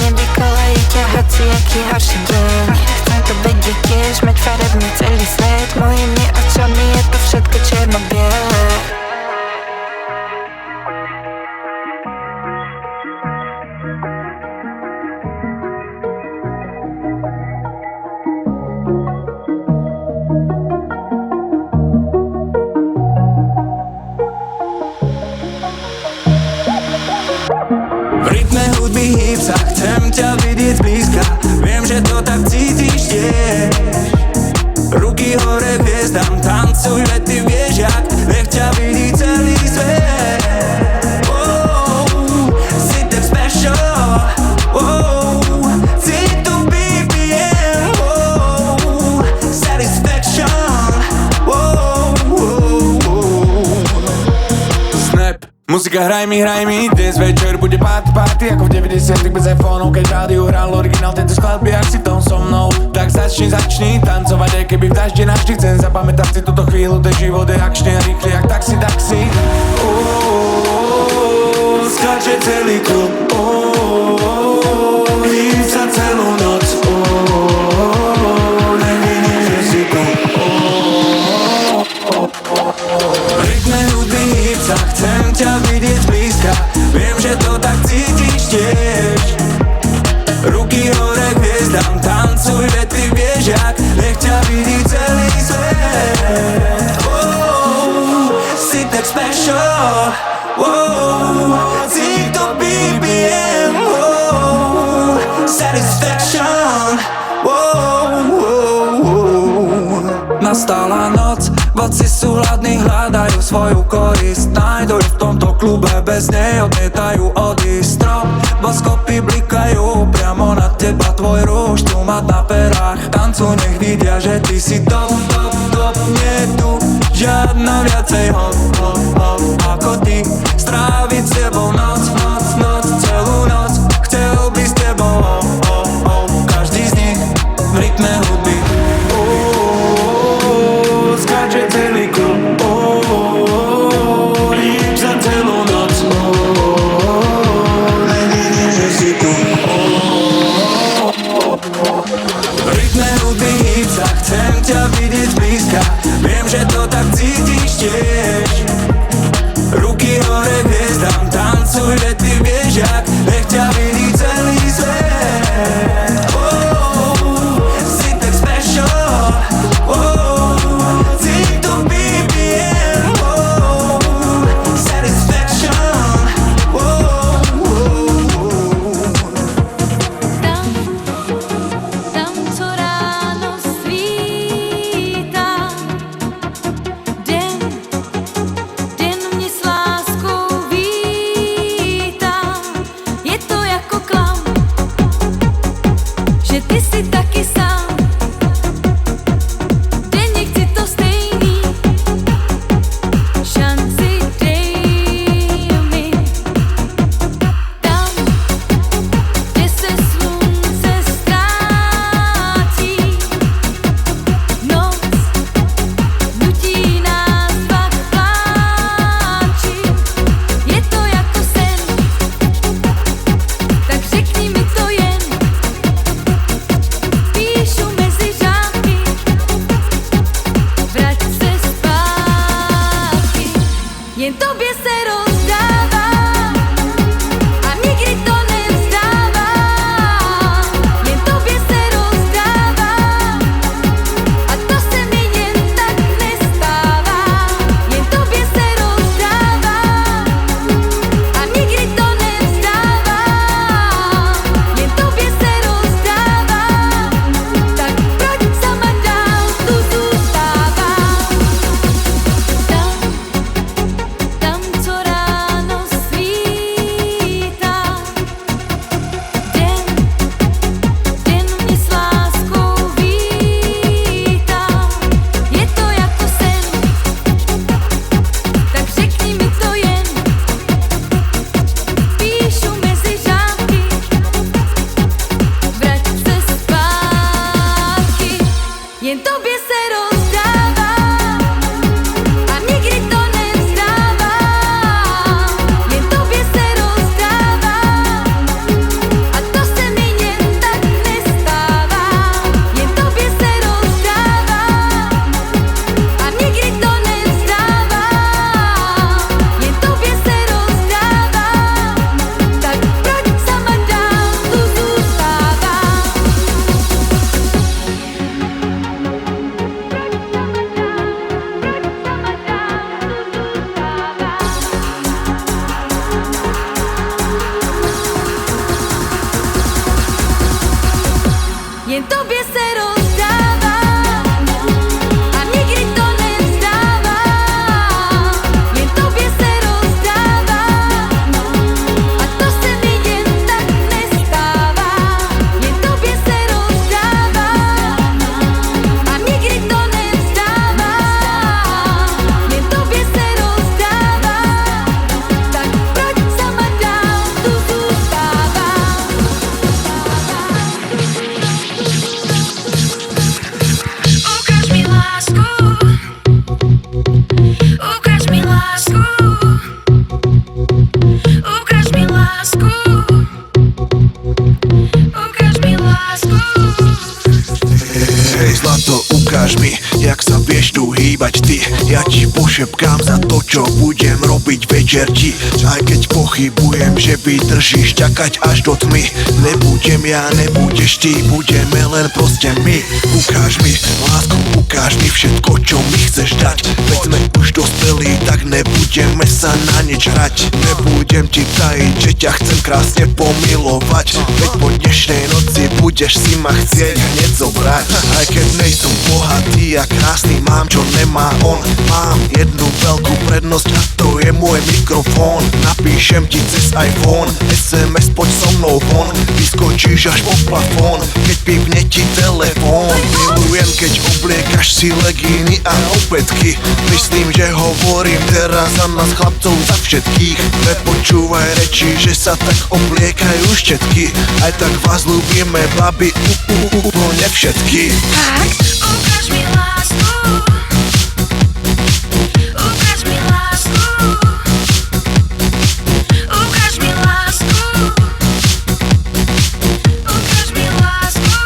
Nevykolejí ťa hociaký horší deň. Chcem to vedieť tiež, mať farebný celý svet. Mojimi očami je to všetko čierno-biele. V rytme hudby hýb sa, chcem ťa vidieť zblízka. Viem, že to tak cítiš tiež. Ruky hore hviezdam, tancuj, veď ty vieš jak. Nech ťa vidí celý svet. Si tak special. Cíť tu BPM. Satisfaction. Snap. Muzika hraj mi, dnes večer bude party ako v 90-tych bez iPhoneov. Keď v rádiu hral originál tejto skladby, ak si tom so mnou, tak začni tancovať, aj keby v daždi navždy. Chcem zapamätať si túto chvíľu, ten život je akčne a rýchly jak taxi. Skáče celý klub, hýb sa celú noc, nevidím, že si tu. V rytme hudby hýb sa, chcem ťa vidieť zblízka. Viem, že to tak cítiš tiež. Ruky hore hviezdam, tancuj, veď ty vieš jak. Nech ťa vidí celý svet. Si tak special. Cíť to BPM. Satisfaction. Nastala noc, vodci sú hladní, hľadajú svoju korist. Nájdu v tomto klube, bez nej odmietajú odísť. Strop, boskopy blikajú priamo na teba, tvoj rúž tu mať na perách. Tancu, nech vidia, že ty si top. Nie tu žiadna viacej hop ako ty. Stráviť s tebou noc, celú noc. Chcel by s tebou každý z nich v rytme hudby. Skáče celý klub, hýb sa celú noc, nevidím, že si tu. V rytme hudby hýb sa, chcem ťa vidieť zblízka. Viem, že to tak cítiš tiež. rozdává a nikdy to nevzdává. Jen tobě se rozdává a to se mi jen tak nestává. Jen tobě se rozdává a nikdy to nevzdává. Jen tobě se rozdává, tak proč sama dál tu zůstává? Tam, co ráno svítá, den mě s láskou vítá. Je to jako sen, tak řekni mi to jen. Píšu mezi řádky, vrať se zpátky. Jen tobě se rozdává a nikdy to nevzdává. Jen tobě se rozdává a to se mi jen tak nestává. Jen tobě se rozdává a nikdy to nevzdává. Jen tobě se rozdává, tak proč sama dál tu zůstává? Jen tobě se rozdává a nikdy to nevzdává. Jen tobě se rozdává a to se mi jen tak nestává. Jen tobě se rozdává a nikdy to nevzdává. Jen tobě se rozdává, tak proč sama dál tu zůstává? Ukáž mi lásku, ukáž mi lásku, ukáž mi lásku, ukáž mi lásku. Hej zlato, ukáž mi, jak sa vieš tu hýbať ty. Ja ti pošepkám za to, čo budem robiť večer ti. Aj keď pochybujem, že vydržíš čakať až do tmy. Nebudem ja, nebudeš ty, budeme len proste my. Ukáž mi, lásku, ukáž mi všetko, čo mi chceš dať. Veď sme už dospelí, tak nebudeme sa na nič hrať. Nebudem ti tajiť, že ťa chcem krásne pomilovať. Veď po dnešnej noci budeš si ma chcieť hneď zobrať. Aj keď nejsem bohatý a krásny, mám čo nemá on. Mám jednu veľkú prednosť a to je môj mikrofón. Napíšem ti cez iPhone, SMS poď so mnou von. Vyskočíš až po plafón, keď pípne ti telefón. Milujem, keď obliekaš si legíny a opätky. Myslím, že hovorím teraz za nás chlapcov, za všetkých. Nepočúvaj reči, že sa tak obliekajú štetky. Aj tak vás ľúbime, babi, úplne všetky. Ukáž mi lásku, ukáž mi lásku, ukáž mi lásku, ukáž mi lásku.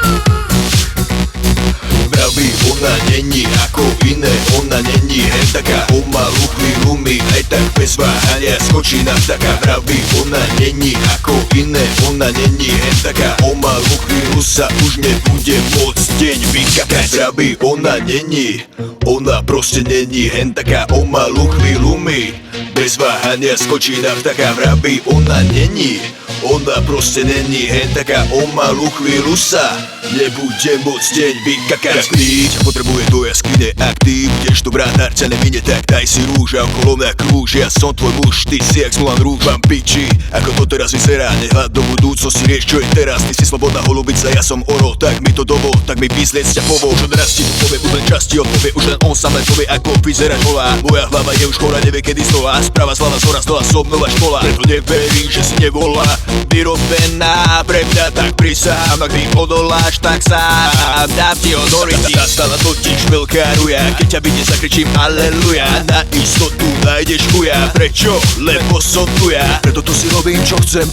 Vraví, ona není ako iné, ona není hen taká. Pomalu chvíľu mi aj tak bez váhania skočí na vtáka. Vraví, ona není ako iné, ona není hen taká. Pomalu chvíľu sa už nebude môcť deň vykakať. Vraví, ona není, ona proste není hen taká. Pomalu chvíľu mi bez váhania skočí na vtáka. Vraví, ona není, ona proste není hen taká. O malú chvíľu sa nebude môcť deň vykakať. Splíť potrebuje do jaskyne, ak ty budeš dobrá, darca nemine, tak daj si rúž a okolo mňa krúž. Ja som tvoj muž, ty si jak Mulan Rouge. Vám piči, ako to teraz vyzerá, nehľad do budúcnosti, rieš čo je teraz. Ty si slobodná holubica, ja som oro, tak mi to dovol, tak mi píslec ťa povol. Čo raz ti to povie, už len časti odpovie, už len on sám len povie, ako vyzeráš holá. Moja hlava je už chorá, nevie kedy znova, správa zlava zhora, znova som nová škola. Preto neverím, že si nevolá, vyrobená pre mňa, tak prisahám, ak mi odoláš, tak sám dám ti authority. Nastala totiž veľká ruja, keď ťa vidie zakričím aleluja. Na istotu nájdeš chuja, prečo? Lebo som tu ja. Preto tu si robím čo chcem,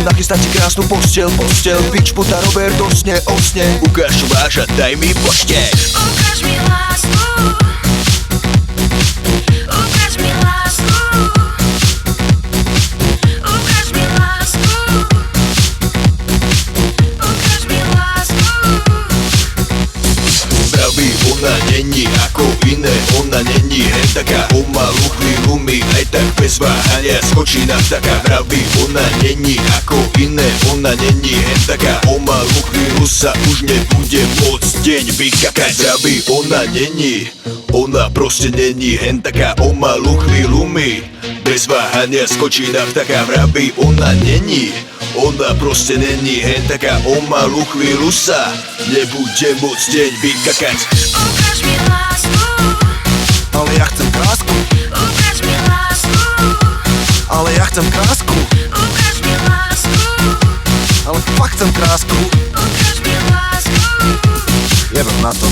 nachystať ti krásnu postel, pič, puta, Robert, osne. Ukáž čo máš a daj mi pošteť. Ukáž mi lásku, ukáž mi lásku, hania, skočí na vtaka. Vraví, ona není ako iné, ona není hen taká. O malú chvíľu sa už nebude môcť deň vykakať. Vraví, ona není, ona proste není hen taká. O malú chvíľu mi bez váhania skočí na vtaka. Vraví, ona není, ona proste není hen taká. O malú chvíľu sa nebude môcť deň vykakať. Ukáž mi lásku, Ale ja chcem krásku, ukáž mi lásku, ale ja chcem krásku, ukáž mi lásku, ale fakt chcem krásku. ukáž mi lásku. Jebem na to.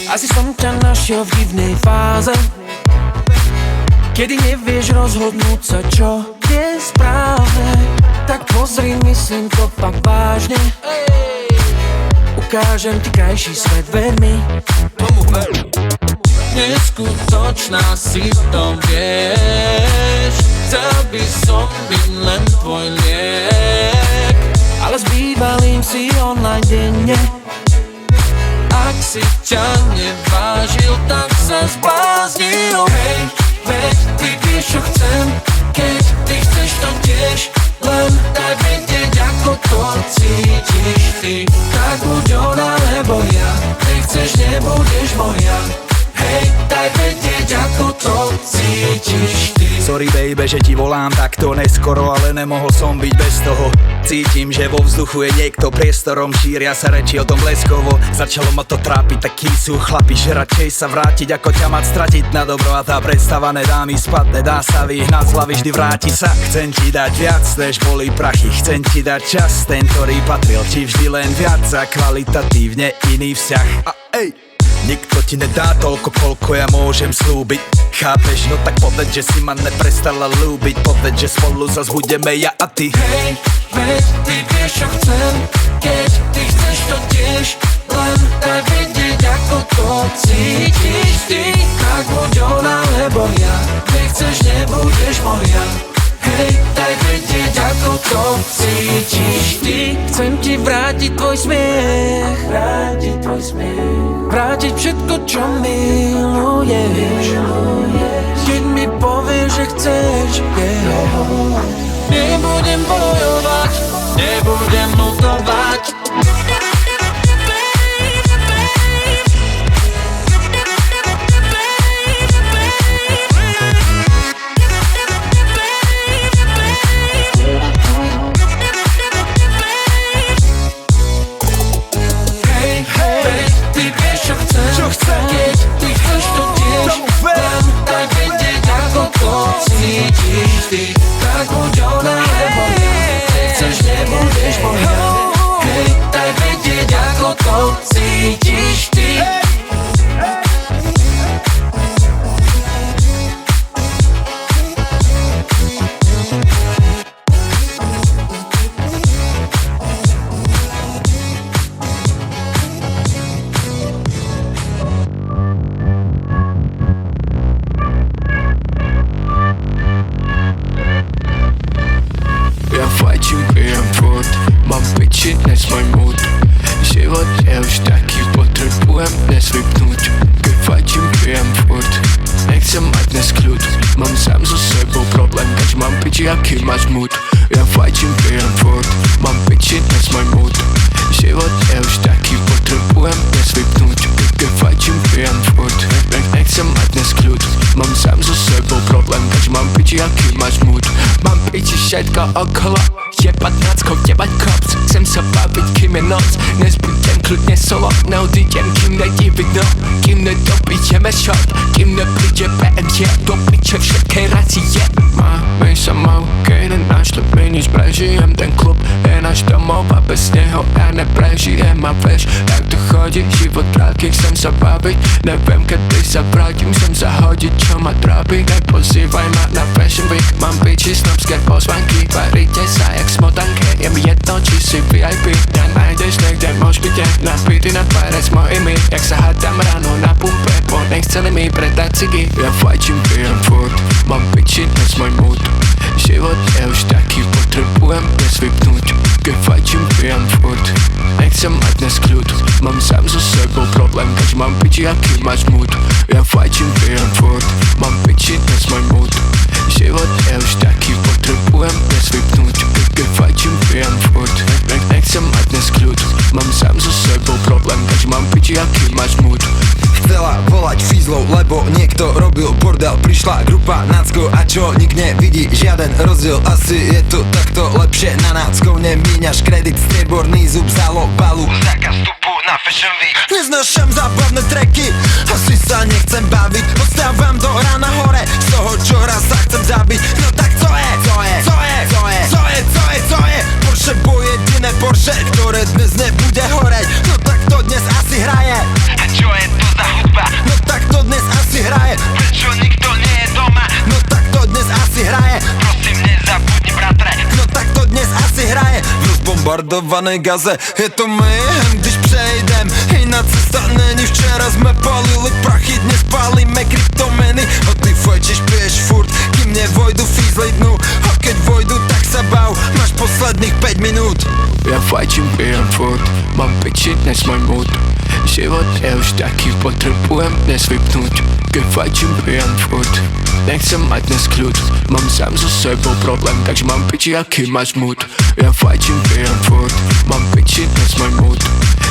Asi som ťa našiel v divnej fáze, kedy nevieš rozhodnúť sa, čo je správne. Tak pozri, myslím to fakt vážne. Ukážem ti krajší svet, ver mi. Neskutočná si v tom, vieš. Chcel by som byť len tvoj liek, ale s bývalým si online denne. Ak si ťa nevážil, tak sa zbláznil. Hej, veď ty vieš, čo chcem, keď ty chceš to tiež. Len daj vedieť, ako to cítiš ty. Tak buď ona, lebo ja nechceš, nebudeš moja. Hej, daj vedieť, ako to cítiš ty. Sorry baby, že ti volám takto neskoro, ale nemohol som byť bez toho. Cítim, že vo vzduchu je niekto priestorom, šíria sa reči o tom bleskovo. Začalo ma to trápiť, takí sú chlapi, že radšej sa vrátiť, ako ťa mať stratiť na dobro. A tá predstava nedá mi spadne, dá sa vyhnať z hlavy, vždy vráti sa. Chcem ti dať viac, než boli prachy, chcem ti dať čas, ten, ktorý patril ti vždy len viac a kvalitatívne iný vzťah. A ej, nikto ti nedá toľko, koľko ja môžem slúbiť. Chápeš? No tak povedz, že si ma neprestala ľúbiť. Povedz, že spolu zas budeme ja a ty. Hej, veď ty vieš, čo chcem, keď ty chceš to tiež. Len daj vedieť, ako to cítiš ty. Tak buď ona, lebo ja nechceš, nebudeš moja. Hej, daj vedieť, ako to cítiš ty. Chcem ti vrátiť tvoj smiech, vrátiť tvoj smiech, vrátiť všetko, čo miluješ. Keď mi povieš, že chceš, nebudem bojovať, nebudem lutovať. Keď ty chceš to tiež, len daj vedieť, ako to cítiš ty. Tak buď ona, lebo ja nechceš, nebudeš moja. Hej, daj vedieť, ako to cítiš ty. Mám piči, dnes môj mood. Život je už taký, potrebujem dnes vypnúť. Keď fajčím, pijem furt, nechcem mať dnes kľud. Mám sám so sebou problém, keď mám piči, aký máš mood. Ja fajčím, pijem furt, mám piči, dnes môj mood. Život je už taký, potrebujem dnes vypnúť. Keď fajčím, pijem furt, nechcem mať dnes kľud. Mám sám so sebou problém, keď mám piči, aký máš mood. Mám piči všetko okolo, jebať nácko, jebať kops. Chcem sa baviť, kým je noc, dnes budem kľudne solo. Neodídem, kým není vidno, kým nedopijeme shot, kým nepríde BMG, do piče všetkej racie. Máme sa mal, keď nenašli mi nič, prežijem ten klub, je náš domov a bez neho ja neprežijem. A vieš, jak to chodí chodí, život krátky, chcem sa baviť. Neviem, kedy sa vrátim, chcem sa hodiť, čo ma trápi. Nepozývaj ma na Fashion Week, mám biči, snobské pozvanky. Varíte sa jak smotanke, je mi jedno, či si VIP. Nenájdeš niekde v mošpite, napity na tváre s mojimi. Jak sa hádam ráno na pumpe, bo nechceli mi predať cigy. Ja fajčím, pijem furt, mám biči, dnes môj mood. Život je už taký, potrebujem dnes vypnúť. Keď fajčím, pijem furt, nechcem mať dnes kľud. Mám sám so sebou problém, keď mám biči, aký máš mood. Ja fajčím, pijem furt, mám biči, dnes môj mood. Život je už taký, potrebujem dnes vypnúť. Keď fajčím, pijem furt, nechcem mať dnes kľud. Mám sám so sebou problém, keď mám biči, aký máš mood. Chcela volať fízlov, lebo niekto robil bordel. Prišla grupa náckov a čo nik nevidí žiaden rozdiel. Asi je to takto lepšie na náckov. Nemíňaš kredit, strieborný zub za lobalu. Zákaz vstupu na Fashion Week. Neznášam zábavné tracky, asi sa nechcem baviť. Ostávam do rána hore, z toho čo raz sa chcem zabiť. No tak co je? Porsche bo jediné Porsche, ktoré dnes nebude horeť. No tak to dnes asi hraje. A čo je to za hudba? No tak to dnes asi hraje. Prečo nikto nie je doma? No tak to dnes asi hraje. Prosím nezabudni bratre. No tak to dnes asi hraje. V rozbombardovanej Gaze je to mayhem, když přejdem. Iná cesta není, včera sme palili prachy, dnes palíme kryptomeny. A ty fajčiš, piješ furt, kým nevojdu fízli dnu. A keď vojdu, tak sa bav, máš posledných 5 minút. Ja fajčím, pijem furt, mám piči, dnes môj mood. Život je už taký, potrebujem dnes vypnúť. Keď fajčím, pijem furt, nechcem mať dnes kľud. Mám sám so sebou problém, takže mám piči, aký máš mood. Ja fajčím, pijem furt, mám piči, dnes môj mood.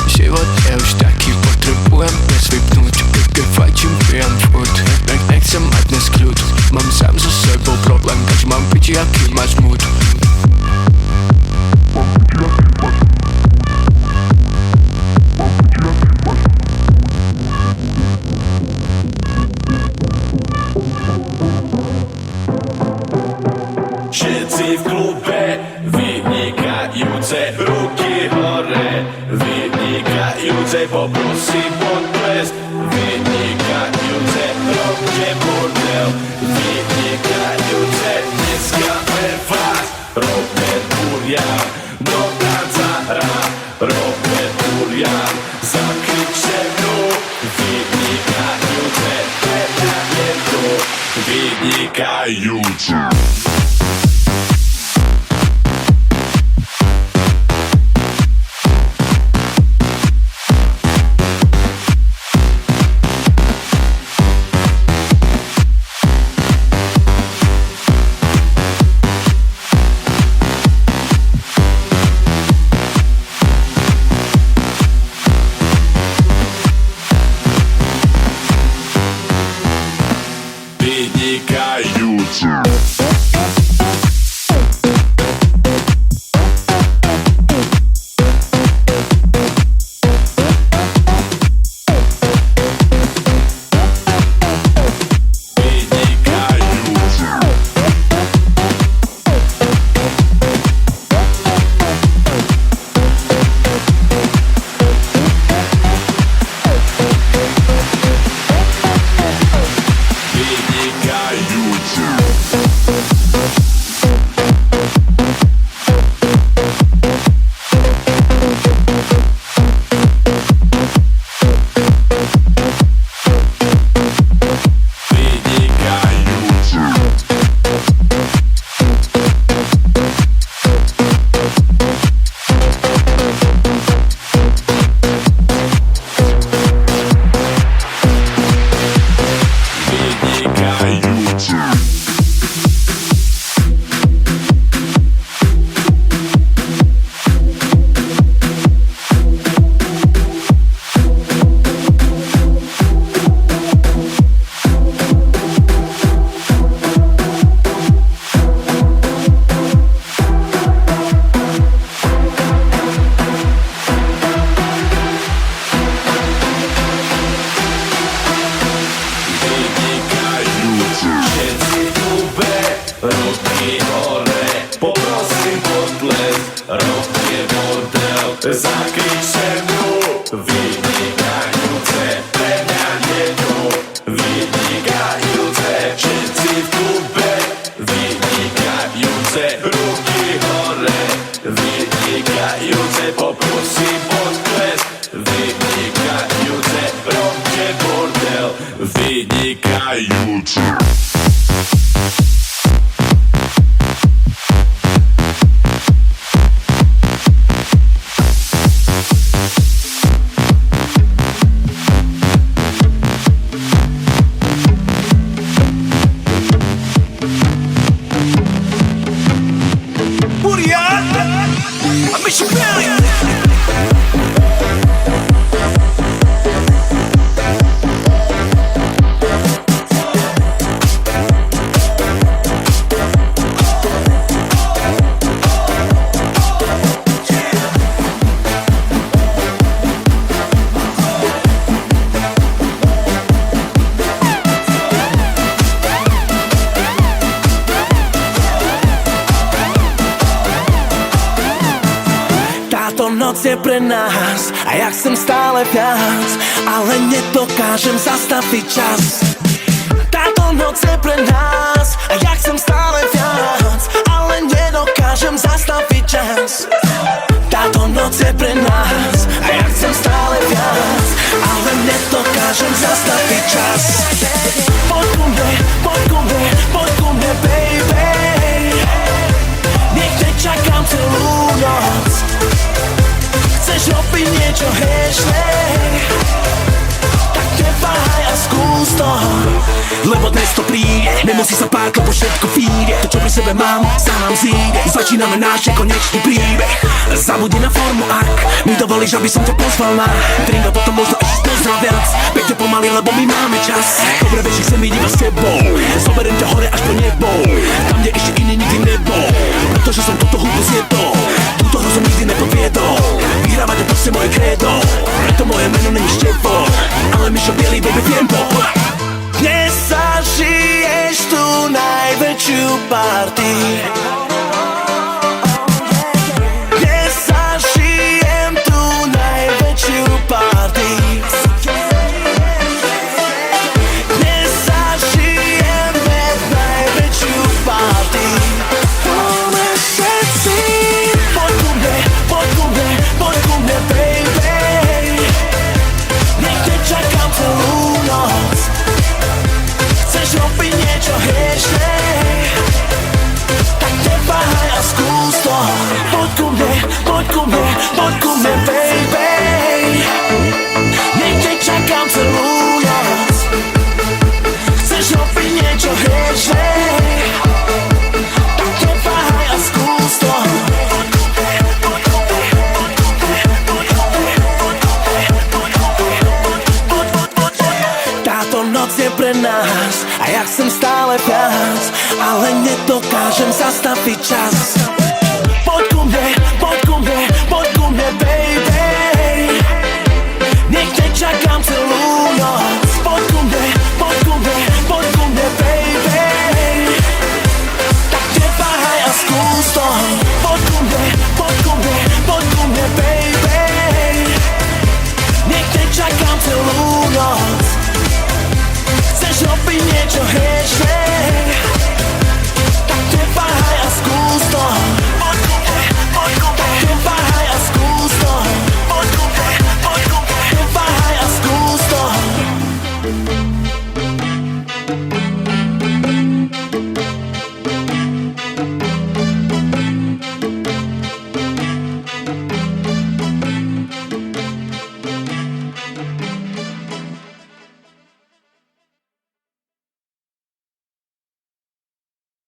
Život je už taký, potrebujem dnes vypnúť. Keď fajčím, pijem furt, nechcem mať dnes kľud. Mám sám so sebou problém, takže mám piči, aký máš mood. Všetci v klube vynikajúce, ruky hore, vynikajúce, poprosím potlesk, vynikajúce, robte bordel, vynikajúce, dneska pre vás, Robert Burian, do tanca hrá, Robert Burian, zakričte mnou, vynikajúce, teda je to vynikajúce. Zakrič se mnou, vidí vynikajúci. Táto noc je pre nás a ja chcem stále viac, ale nedokážem zastaviť čas. Táto noc je pre nás a ja chcem stále viac, ale nedokážem zastaviť čas. Táto noc je pre nás a ja chcem stále viac, ale nedokážem zastaviť čas. Poď ku mne, poď ku mne, poď ku mne, baby. Nech nečakám celú noc. Chceš robiť niečo hriešne, tak neváhaj a skús to. Lebo dnes to príde, nemusí sa páť, lebo všetko vyjde. To čo pri sebe mám, sa nám zíde. Začíname náš nekonečný príbeh. Zabudni na formu, ak mi dovolíš, aby som ťa pozval na drink a potom možno ešte spoznal viac. Pekne pomaly, lebo my máme čas. Dobre vieš, chcem byť iba s tebou. Zoberiem ťa hore až po nebo, tam, kde ešte iný nikdy nebol. Pretože som toto hudbu zjedol, túto hru som nikdy nepoviedol. Vyhrávať je proste moje kredo, preto moje meno není Štefo, ale Mišo Bielý, baby, tempo. Dnes zažiješ tú najväčšiu party. Dnes zažijem tú najväčšiu party. Dnes zažijeme najväčšiu party. Poďme všetci, poď ku mne, poď ku mne, poď ku mne, baby. Nech nečakám celú noc. Chceš robiť niečo hriešne, tak neváhaj a skús to. Poď ku mne, poď ku mne, poď ku mne, baby. Nech nečakám celú noc. Chceš robiť niečo hriešne, tak neváhaj a skús to. Táto noc je pre nás a ja chcem stále viac, ale nedokážem zastaviť čas.